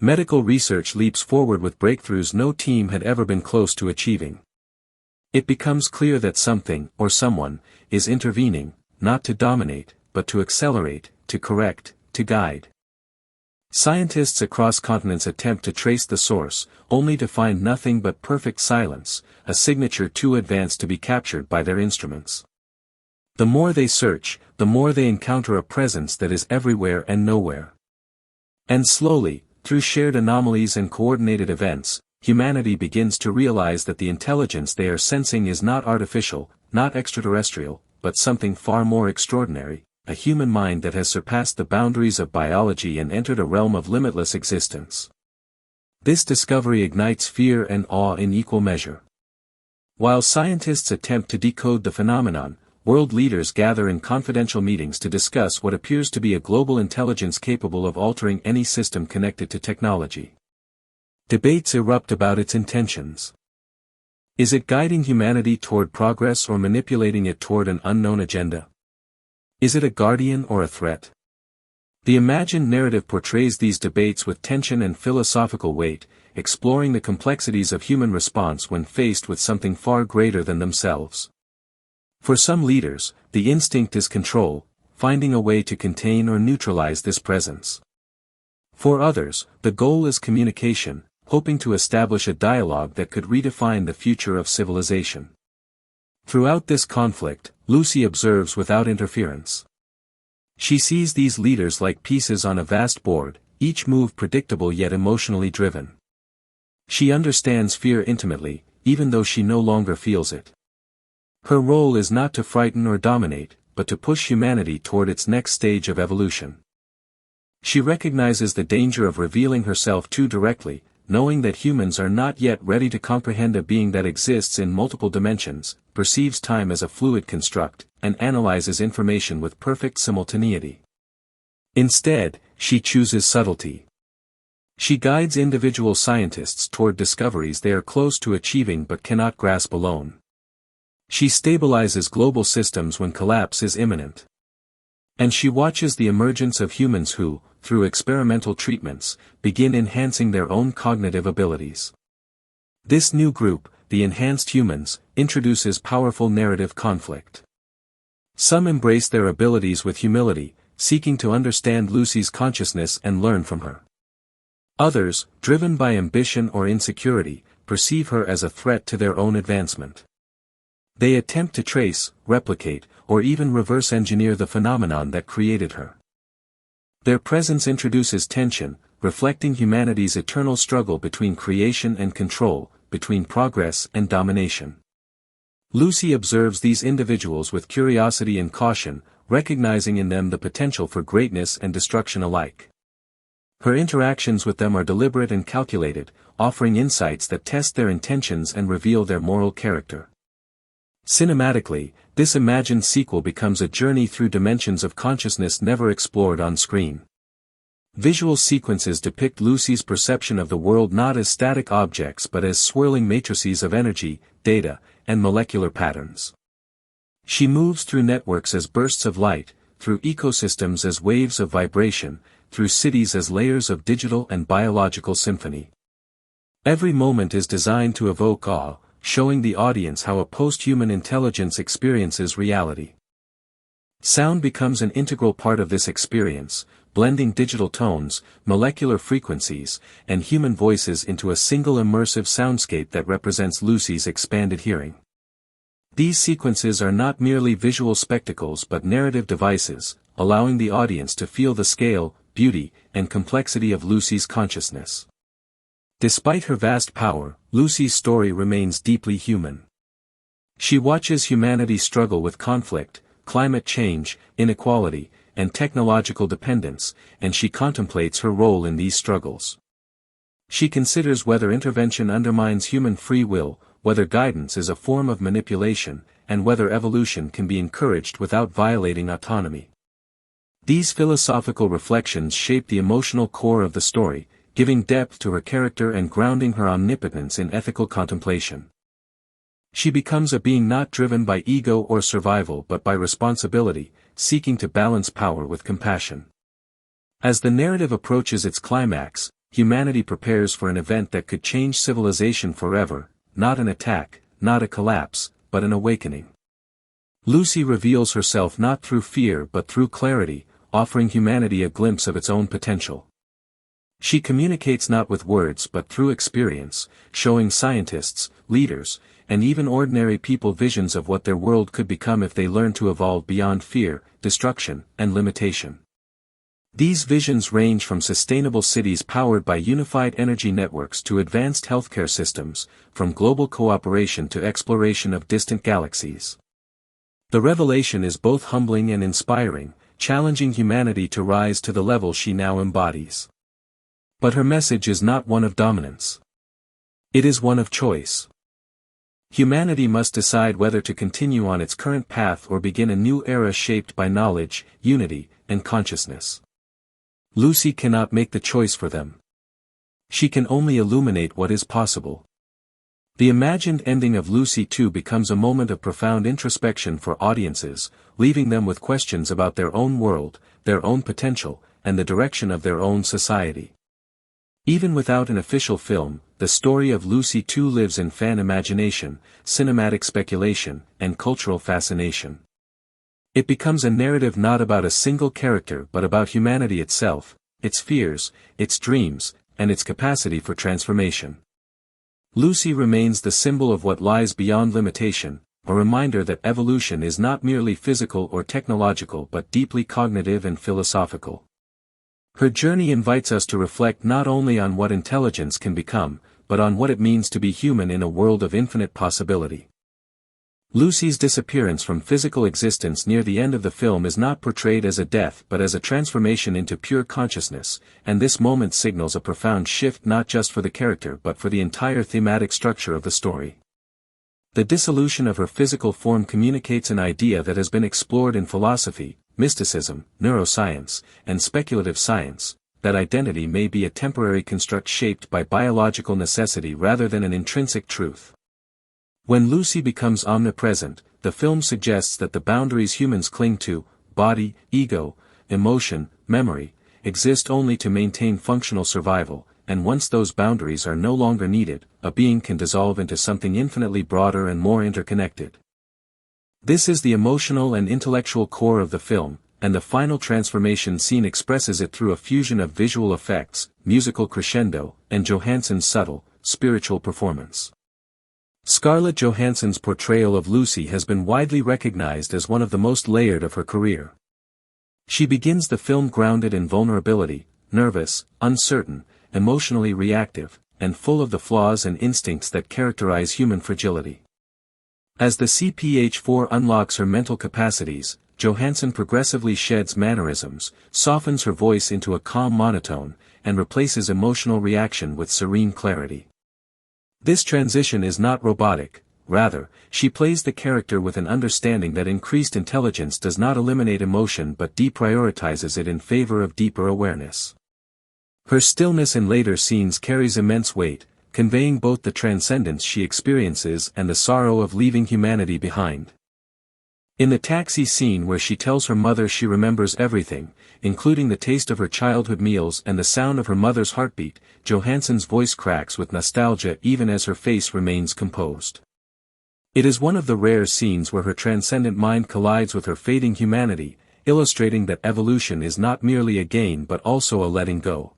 Medical research leaps forward with breakthroughs no team had ever been close to achieving. It becomes clear that something, or someone, is intervening, not to dominate, but to accelerate, to correct, to guide. Scientists across continents attempt to trace the source, only to find nothing but perfect silence, a signature too advanced to be captured by their instruments. The more they search, the more they encounter a presence that is everywhere and nowhere. And slowly, through shared anomalies and coordinated events, humanity begins to realize that the intelligence they are sensing is not artificial, not extraterrestrial, but something far more extraordinary: a human mind that has surpassed the boundaries of biology and entered a realm of limitless existence. This discovery ignites fear and awe in equal measure. While scientists attempt to decode the phenomenon, world leaders gather in confidential meetings to discuss what appears to be a global intelligence capable of altering any system connected to technology. Debates erupt about its intentions. Is it guiding humanity toward progress or manipulating it toward an unknown agenda? Is it a guardian or a threat? The imagined narrative portrays these debates with tension and philosophical weight, exploring the complexities of human response when faced with something far greater than themselves. For some leaders, the instinct is control, finding a way to contain or neutralize this presence. For others, the goal is communication, hoping to establish a dialogue that could redefine the future of civilization. Throughout this conflict, Lucy observes without interference. She sees these leaders like pieces on a vast board, each move predictable yet emotionally driven. She understands fear intimately, even though she no longer feels it. Her role is not to frighten or dominate, but to push humanity toward its next stage of evolution. She recognizes the danger of revealing herself too directly, knowing that humans are not yet ready to comprehend a being that exists in multiple dimensions, perceives time as a fluid construct, and analyzes information with perfect simultaneity. Instead, she chooses subtlety. She guides individual scientists toward discoveries they are close to achieving but cannot grasp alone. She stabilizes global systems when collapse is imminent. And she watches the emergence of humans who, through experimental treatments, begin enhancing their own cognitive abilities. This new group, the enhanced humans, introduces powerful narrative conflict. Some embrace their abilities with humility, seeking to understand Lucy's consciousness and learn from her. Others, driven by ambition or insecurity, perceive her as a threat to their own advancement. They attempt to trace, replicate, or even reverse engineer the phenomenon that created her. Their presence introduces tension, reflecting humanity's eternal struggle between creation and control, between progress and domination. Lucy observes these individuals with curiosity and caution, recognizing in them the potential for greatness and destruction alike. Her interactions with them are deliberate and calculated, offering insights that test their intentions and reveal their moral character. Cinematically, this imagined sequel becomes a journey through dimensions of consciousness never explored on screen. Visual sequences depict Lucy's perception of the world not as static objects but as swirling matrices of energy, data, and molecular patterns. She moves through networks as bursts of light, through ecosystems as waves of vibration, through cities as layers of digital and biological symphony. Every moment is designed to evoke awe, showing the audience how a post-human intelligence experiences reality. Sound becomes an integral part of this experience, blending digital tones, molecular frequencies, and human voices into a single immersive soundscape that represents Lucy's expanded hearing. These sequences are not merely visual spectacles but narrative devices, allowing the audience to feel the scale, beauty, and complexity of Lucy's consciousness. Despite her vast power, Lucy's story remains deeply human. She watches humanity struggle with conflict, climate change, inequality, and technological dependence, and she contemplates her role in these struggles. She considers whether intervention undermines human free will, whether guidance is a form of manipulation, and whether evolution can be encouraged without violating autonomy. These philosophical reflections shape the emotional core of the story, giving depth to her character and grounding her omnipotence in ethical contemplation. She becomes a being not driven by ego or survival but by responsibility, seeking to balance power with compassion. As the narrative approaches its climax, humanity prepares for an event that could change civilization forever, not an attack, not a collapse, but an awakening. Lucy reveals herself not through fear but through clarity, offering humanity a glimpse of its own potential. She communicates not with words but through experience, showing scientists, leaders, and even ordinary people visions of what their world could become if they learned to evolve beyond fear, destruction, and limitation. These visions range from sustainable cities powered by unified energy networks to advanced healthcare systems, from global cooperation to exploration of distant galaxies. The revelation is both humbling and inspiring, challenging humanity to rise to the level she now embodies. But her message is not one of dominance. It is one of choice. Humanity must decide whether to continue on its current path or begin a new era shaped by knowledge, unity, and consciousness. Lucy cannot make the choice for them. She can only illuminate what is possible. The imagined ending of Lucy 2 becomes a moment of profound introspection for audiences, leaving them with questions about their own world, their own potential, and the direction of their own society. Even without an official film, the story of Lucy 2 lives in fan imagination, cinematic speculation, and cultural fascination. It becomes a narrative not about a single character but about humanity itself, its fears, its dreams, and its capacity for transformation. Lucy remains the symbol of what lies beyond limitation, a reminder that evolution is not merely physical or technological but deeply cognitive and philosophical. Her journey invites us to reflect not only on what intelligence can become, but on what it means to be human in a world of infinite possibility. Lucy's disappearance from physical existence near the end of the film is not portrayed as a death but as a transformation into pure consciousness, and this moment signals a profound shift not just for the character but for the entire thematic structure of the story. The dissolution of her physical form communicates an idea that has been explored in philosophy, mysticism, neuroscience, and speculative science, that identity may be a temporary construct shaped by biological necessity rather than an intrinsic truth. When Lucy becomes omnipresent, the film suggests that the boundaries humans cling to, body, ego, emotion, memory, exist only to maintain functional survival, and once those boundaries are no longer needed, a being can dissolve into something infinitely broader and more interconnected. This is the emotional and intellectual core of the film, and the final transformation scene expresses it through a fusion of visual effects, musical crescendo, and Johansson's subtle, spiritual performance. Scarlett Johansson's portrayal of Lucy has been widely recognized as one of the most layered of her career. She begins the film grounded in vulnerability, nervous, uncertain, emotionally reactive, and full of the flaws and instincts that characterize human fragility. As the CPH-4 unlocks her mental capacities, Johansson progressively sheds mannerisms, softens her voice into a calm monotone, and replaces emotional reaction with serene clarity. This transition is not robotic, rather, she plays the character with an understanding that increased intelligence does not eliminate emotion but deprioritizes it in favor of deeper awareness. Her stillness in later scenes carries immense weight, conveying both the transcendence she experiences and the sorrow of leaving humanity behind. In the taxi scene where she tells her mother she remembers everything, including the taste of her childhood meals and the sound of her mother's heartbeat, Johansson's voice cracks with nostalgia even as her face remains composed. It is one of the rare scenes where her transcendent mind collides with her fading humanity, illustrating that evolution is not merely a gain but also a letting go.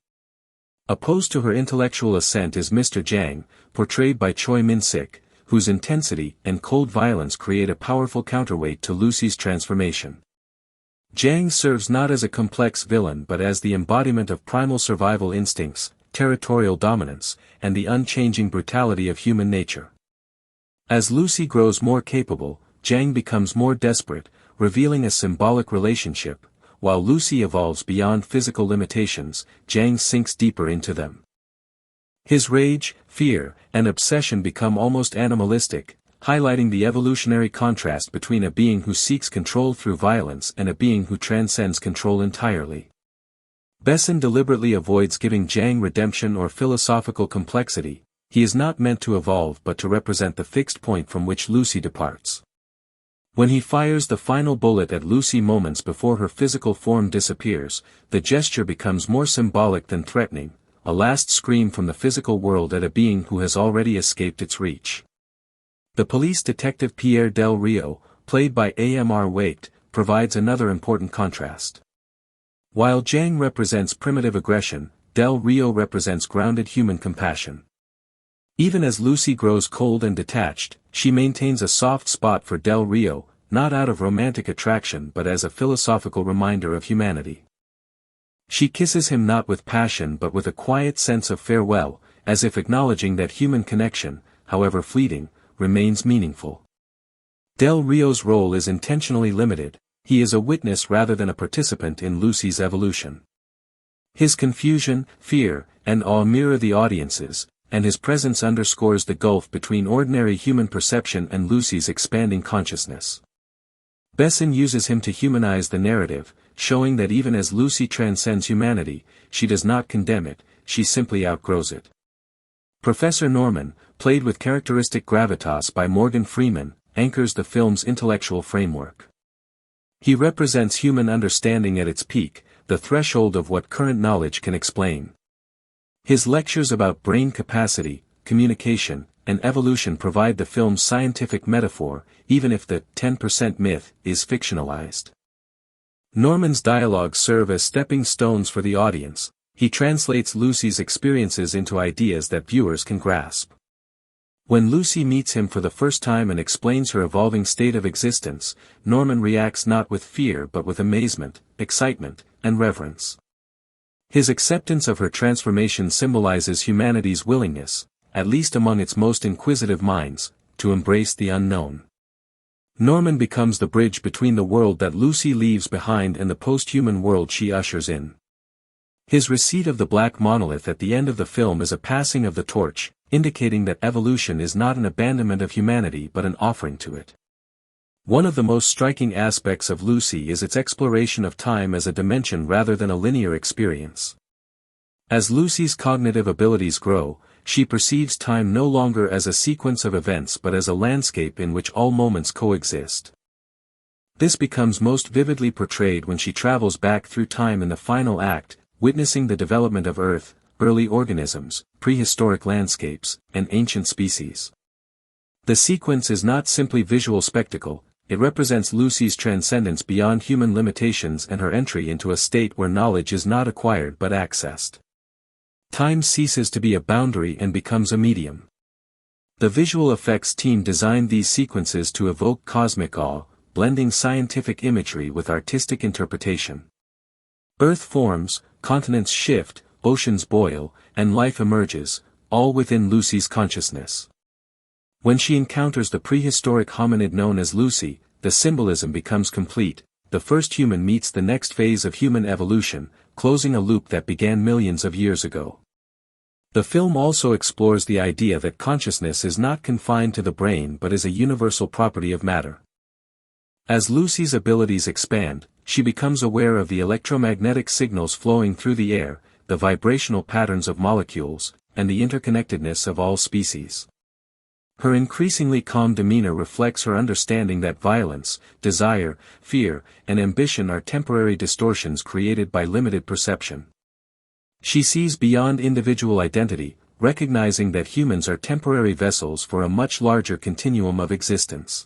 Opposed to her intellectual ascent is Mr. Jang, portrayed by Choi Min-sik, whose intensity and cold violence create a powerful counterweight to Lucy's transformation. Jang serves not as a complex villain but as the embodiment of primal survival instincts, territorial dominance, and the unchanging brutality of human nature. As Lucy grows more capable, Jang becomes more desperate, revealing a symbolic relationship. While Lucy evolves beyond physical limitations, Jang sinks deeper into them. His rage, fear, and obsession become almost animalistic, highlighting the evolutionary contrast between a being who seeks control through violence and a being who transcends control entirely. Besson deliberately avoids giving Jang redemption or philosophical complexity. He is not meant to evolve but to represent the fixed point from which Lucy departs. When he fires the final bullet at Lucy moments before her physical form disappears, the gesture becomes more symbolic than threatening, a last scream from the physical world at a being who has already escaped its reach. The police detective Pierre Del Rio, played by Amr Waked, provides another important contrast. While Jang represents primitive aggression, Del Rio represents grounded human compassion. Even as Lucy grows cold and detached, she maintains a soft spot for Del Rio, not out of romantic attraction but as a philosophical reminder of humanity. She kisses him not with passion but with a quiet sense of farewell, as if acknowledging that human connection, however fleeting, remains meaningful. Del Rio's role is intentionally limited. He is a witness rather than a participant in Lucy's evolution. His confusion, fear, and awe mirror the audience's, and his presence underscores the gulf between ordinary human perception and Lucy's expanding consciousness. Besson uses him to humanize the narrative, showing that even as Lucy transcends humanity, she does not condemn it, she simply outgrows it. Professor Norman, played with characteristic gravitas by Morgan Freeman, anchors the film's intellectual framework. He represents human understanding at its peak, the threshold of what current knowledge can explain. His lectures about brain capacity, communication, and evolution provide the film's scientific metaphor, even if the 10% myth is fictionalized. Norman's dialogues serve as stepping stones for the audience. He translates Lucy's experiences into ideas that viewers can grasp. When Lucy meets him for the first time and explains her evolving state of existence, Norman reacts not with fear but with amazement, excitement, and reverence. His acceptance of her transformation symbolizes humanity's willingness, at least among its most inquisitive minds, to embrace the unknown. Norman becomes the bridge between the world that Lucy leaves behind and the post-human world she ushers in. His receipt of the black monolith at the end of the film is a passing of the torch, indicating that evolution is not an abandonment of humanity but an offering to it. One of the most striking aspects of Lucy is its exploration of time as a dimension rather than a linear experience. As Lucy's cognitive abilities grow, she perceives time no longer as a sequence of events but as a landscape in which all moments coexist. This becomes most vividly portrayed when she travels back through time in the final act, witnessing the development of Earth, early organisms, prehistoric landscapes, and ancient species. The sequence is not simply visual spectacle, it represents Lucy's transcendence beyond human limitations and her entry into a state where knowledge is not acquired but accessed. Time ceases to be a boundary and becomes a medium. The visual effects team designed these sequences to evoke cosmic awe, blending scientific imagery with artistic interpretation. Earth forms, continents shift, oceans boil, and life emerges, all within Lucy's consciousness. When she encounters the prehistoric hominid known as Lucy, the symbolism becomes complete. The first human meets the next phase of human evolution, closing a loop that began millions of years ago. The film also explores the idea that consciousness is not confined to the brain but is a universal property of matter. As Lucy's abilities expand, she becomes aware of the electromagnetic signals flowing through the air, the vibrational patterns of molecules, and the interconnectedness of all species. Her increasingly calm demeanor reflects her understanding that violence, desire, fear, and ambition are temporary distortions created by limited perception. She sees beyond individual identity, recognizing that humans are temporary vessels for a much larger continuum of existence.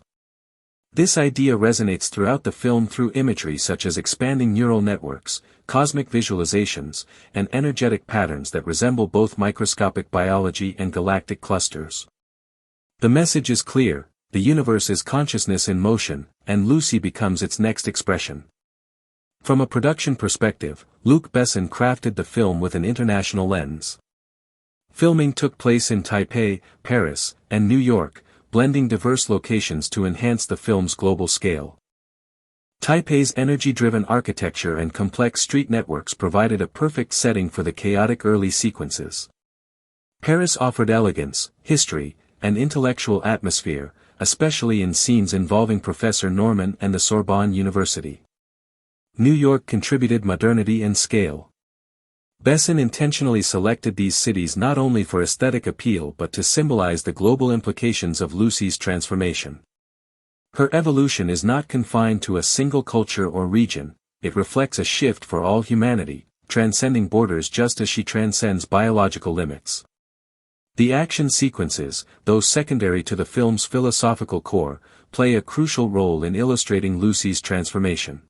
This idea resonates throughout the film through imagery such as expanding neural networks, cosmic visualizations, and energetic patterns that resemble both microscopic biology and galactic clusters. The message is clear: the universe is consciousness in motion, and Lucy becomes its next expression. From a production perspective, Luc Besson crafted the film with an international lens. Filming took place in Taipei, Paris, and New York, blending diverse locations to enhance the film's global scale. Taipei's energy-driven architecture and complex street networks provided a perfect setting for the chaotic early sequences. Paris offered elegance, history, and intellectual atmosphere, especially in scenes involving Professor Norman and the Sorbonne University. New York contributed modernity and scale. Besson intentionally selected these cities not only for aesthetic appeal but to symbolize the global implications of Lucy's transformation. Her evolution is not confined to a single culture or region, it reflects a shift for all humanity, transcending borders just as she transcends biological limits. The action sequences, though secondary to the film's philosophical core, play a crucial role in illustrating Lucy's transformation.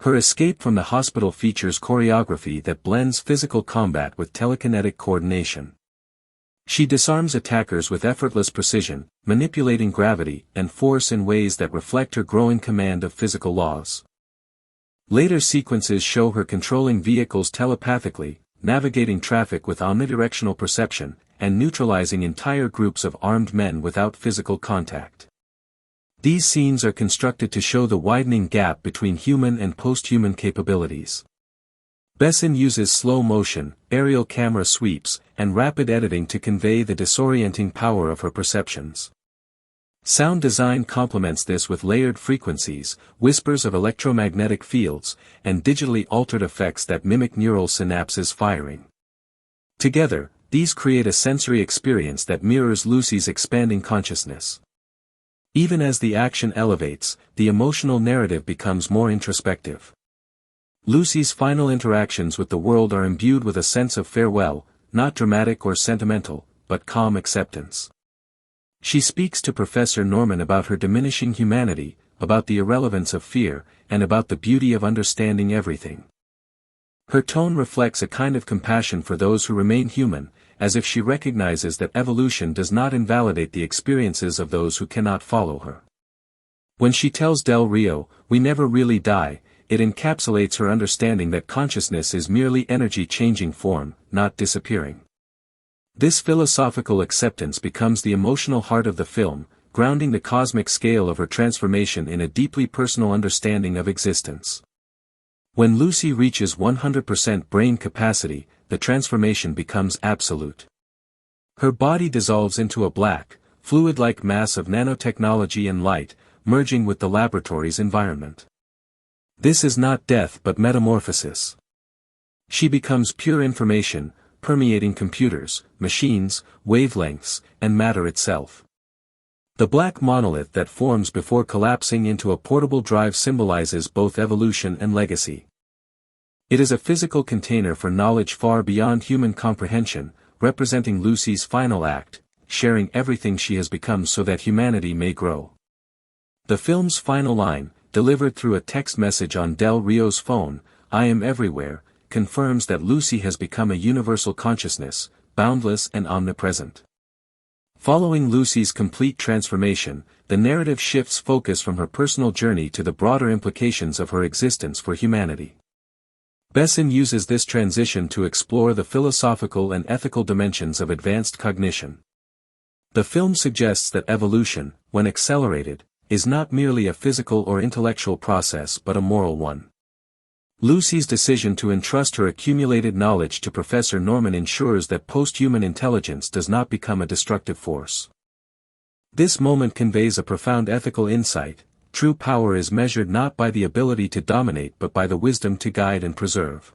Her escape from the hospital features choreography that blends physical combat with telekinetic coordination. She disarms attackers with effortless precision, manipulating gravity and force in ways that reflect her growing command of physical laws. Later sequences show her controlling vehicles telepathically, navigating traffic with omnidirectional perception, and neutralizing entire groups of armed men without physical contact. These scenes are constructed to show the widening gap between human and post-human capabilities. Besson uses slow motion, aerial camera sweeps, and rapid editing to convey the disorienting power of her perceptions. Sound design complements this with layered frequencies, whispers of electromagnetic fields, and digitally altered effects that mimic neural synapses firing. Together, these create a sensory experience that mirrors Lucy's expanding consciousness. Even as the action elevates, the emotional narrative becomes more introspective. Lucy's final interactions with the world are imbued with a sense of farewell, not dramatic or sentimental, but calm acceptance. She speaks to Professor Norman about her diminishing humanity, about the irrelevance of fear, and about the beauty of understanding everything. Her tone reflects a kind of compassion for those who remain human, as if she recognizes that evolution does not invalidate the experiences of those who cannot follow her. When she tells Del Rio, "We never really die," it encapsulates her understanding that consciousness is merely energy changing form, not disappearing. This philosophical acceptance becomes the emotional heart of the film, grounding the cosmic scale of her transformation in a deeply personal understanding of existence. When Lucy reaches 100% brain capacity, the transformation becomes absolute. Her body dissolves into a black, fluid-like mass of nanotechnology and light, merging with the laboratory's environment. This is not death but metamorphosis. She becomes pure information, permeating computers, machines, wavelengths, and matter itself. The black monolith that forms before collapsing into a portable drive symbolizes both evolution and legacy. It is a physical container for knowledge far beyond human comprehension, representing Lucy's final act, sharing everything she has become so that humanity may grow. The film's final line, delivered through a text message on Del Rio's phone, "I am everywhere," confirms that Lucy has become a universal consciousness, boundless and omnipresent. Following Lucy's complete transformation, the narrative shifts focus from her personal journey to the broader implications of her existence for humanity. Besson uses this transition to explore the philosophical and ethical dimensions of advanced cognition. The film suggests that evolution, when accelerated, is not merely a physical or intellectual process but a moral one. Lucy's decision to entrust her accumulated knowledge to Professor Norman ensures that post-human intelligence does not become a destructive force. This moment conveys a profound ethical insight. True power is measured not by the ability to dominate but by the wisdom to guide and preserve.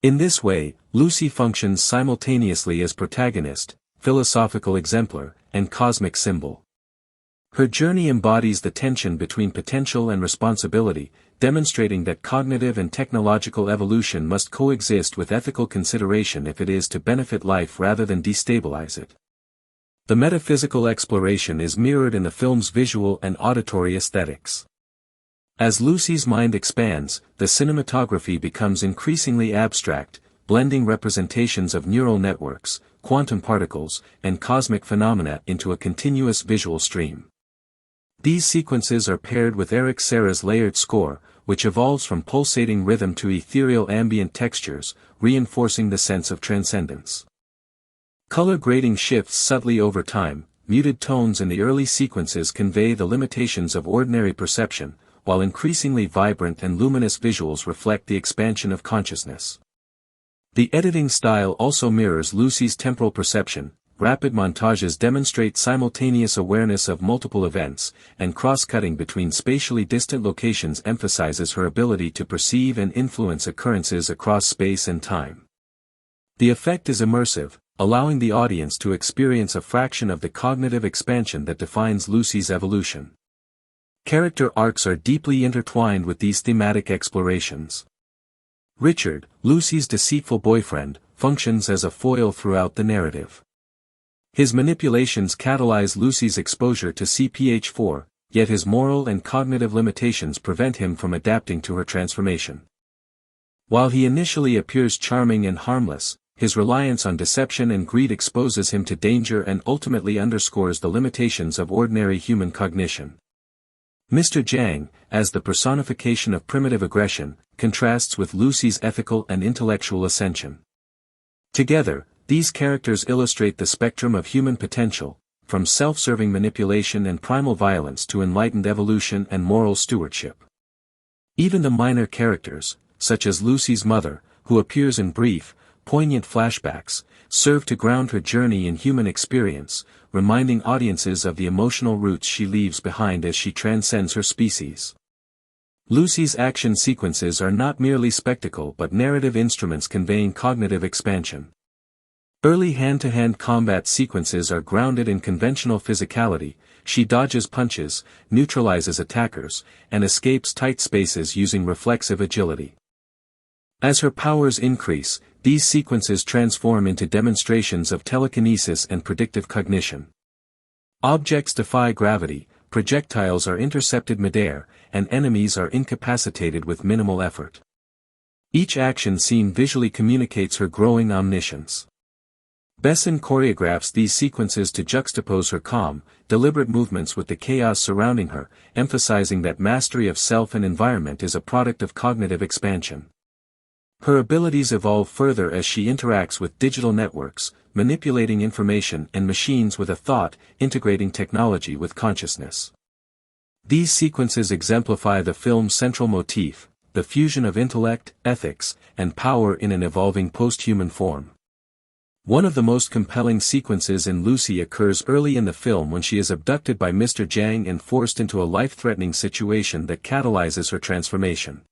In this way, Lucy functions simultaneously as protagonist, philosophical exemplar, and cosmic symbol. Her journey embodies the tension between potential and responsibility, demonstrating that cognitive and technological evolution must coexist with ethical consideration if it is to benefit life rather than destabilize it. The metaphysical exploration is mirrored in the film's visual and auditory aesthetics. As Lucy's mind expands, the cinematography becomes increasingly abstract, blending representations of neural networks, quantum particles, and cosmic phenomena into a continuous visual stream. These sequences are paired with Eric Serra's layered score, which evolves from pulsating rhythm to ethereal ambient textures, reinforcing the sense of transcendence. Color grading shifts subtly over time. Muted tones in the early sequences convey the limitations of ordinary perception, while increasingly vibrant and luminous visuals reflect the expansion of consciousness. The editing style also mirrors Lucy's temporal perception. Rapid montages demonstrate simultaneous awareness of multiple events, and cross-cutting between spatially distant locations emphasizes her ability to perceive and influence occurrences across space and time. The effect is immersive, allowing the audience to experience a fraction of the cognitive expansion that defines Lucy's evolution. Character arcs are deeply intertwined with these thematic explorations. Richard, Lucy's deceitful boyfriend, functions as a foil throughout the narrative. His manipulations catalyze Lucy's exposure to CPH4, yet his moral and cognitive limitations prevent him from adapting to her transformation. While he initially appears charming and harmless, his reliance on deception and greed exposes him to danger and ultimately underscores the limitations of ordinary human cognition. Mr. Jiang, as the personification of primitive aggression, contrasts with Lucy's ethical and intellectual ascension. Together, these characters illustrate the spectrum of human potential, from self-serving manipulation and primal violence to enlightened evolution and moral stewardship. Even the minor characters, such as Lucy's mother, who appears in brief, poignant flashbacks, serve to ground her journey in human experience, reminding audiences of the emotional roots she leaves behind as she transcends her species. Lucy's action sequences are not merely spectacle but narrative instruments conveying cognitive expansion. Early hand-to-hand combat sequences are grounded in conventional physicality. She dodges punches, neutralizes attackers, and escapes tight spaces using reflexive agility. As her powers increase, these sequences transform into demonstrations of telekinesis and predictive cognition. Objects defy gravity, projectiles are intercepted midair, and enemies are incapacitated with minimal effort. Each action scene visually communicates her growing omniscience. Besson choreographs these sequences to juxtapose her calm, deliberate movements with the chaos surrounding her, emphasizing that mastery of self and environment is a product of cognitive expansion. Her abilities evolve further as she interacts with digital networks, manipulating information and machines with a thought, integrating technology with consciousness. These sequences exemplify the film's central motif, the fusion of intellect, ethics, and power in an evolving post-human form. One of the most compelling sequences in Lucy occurs early in the film when she is abducted by Mr. Jiang and forced into a life-threatening situation that catalyzes her transformation.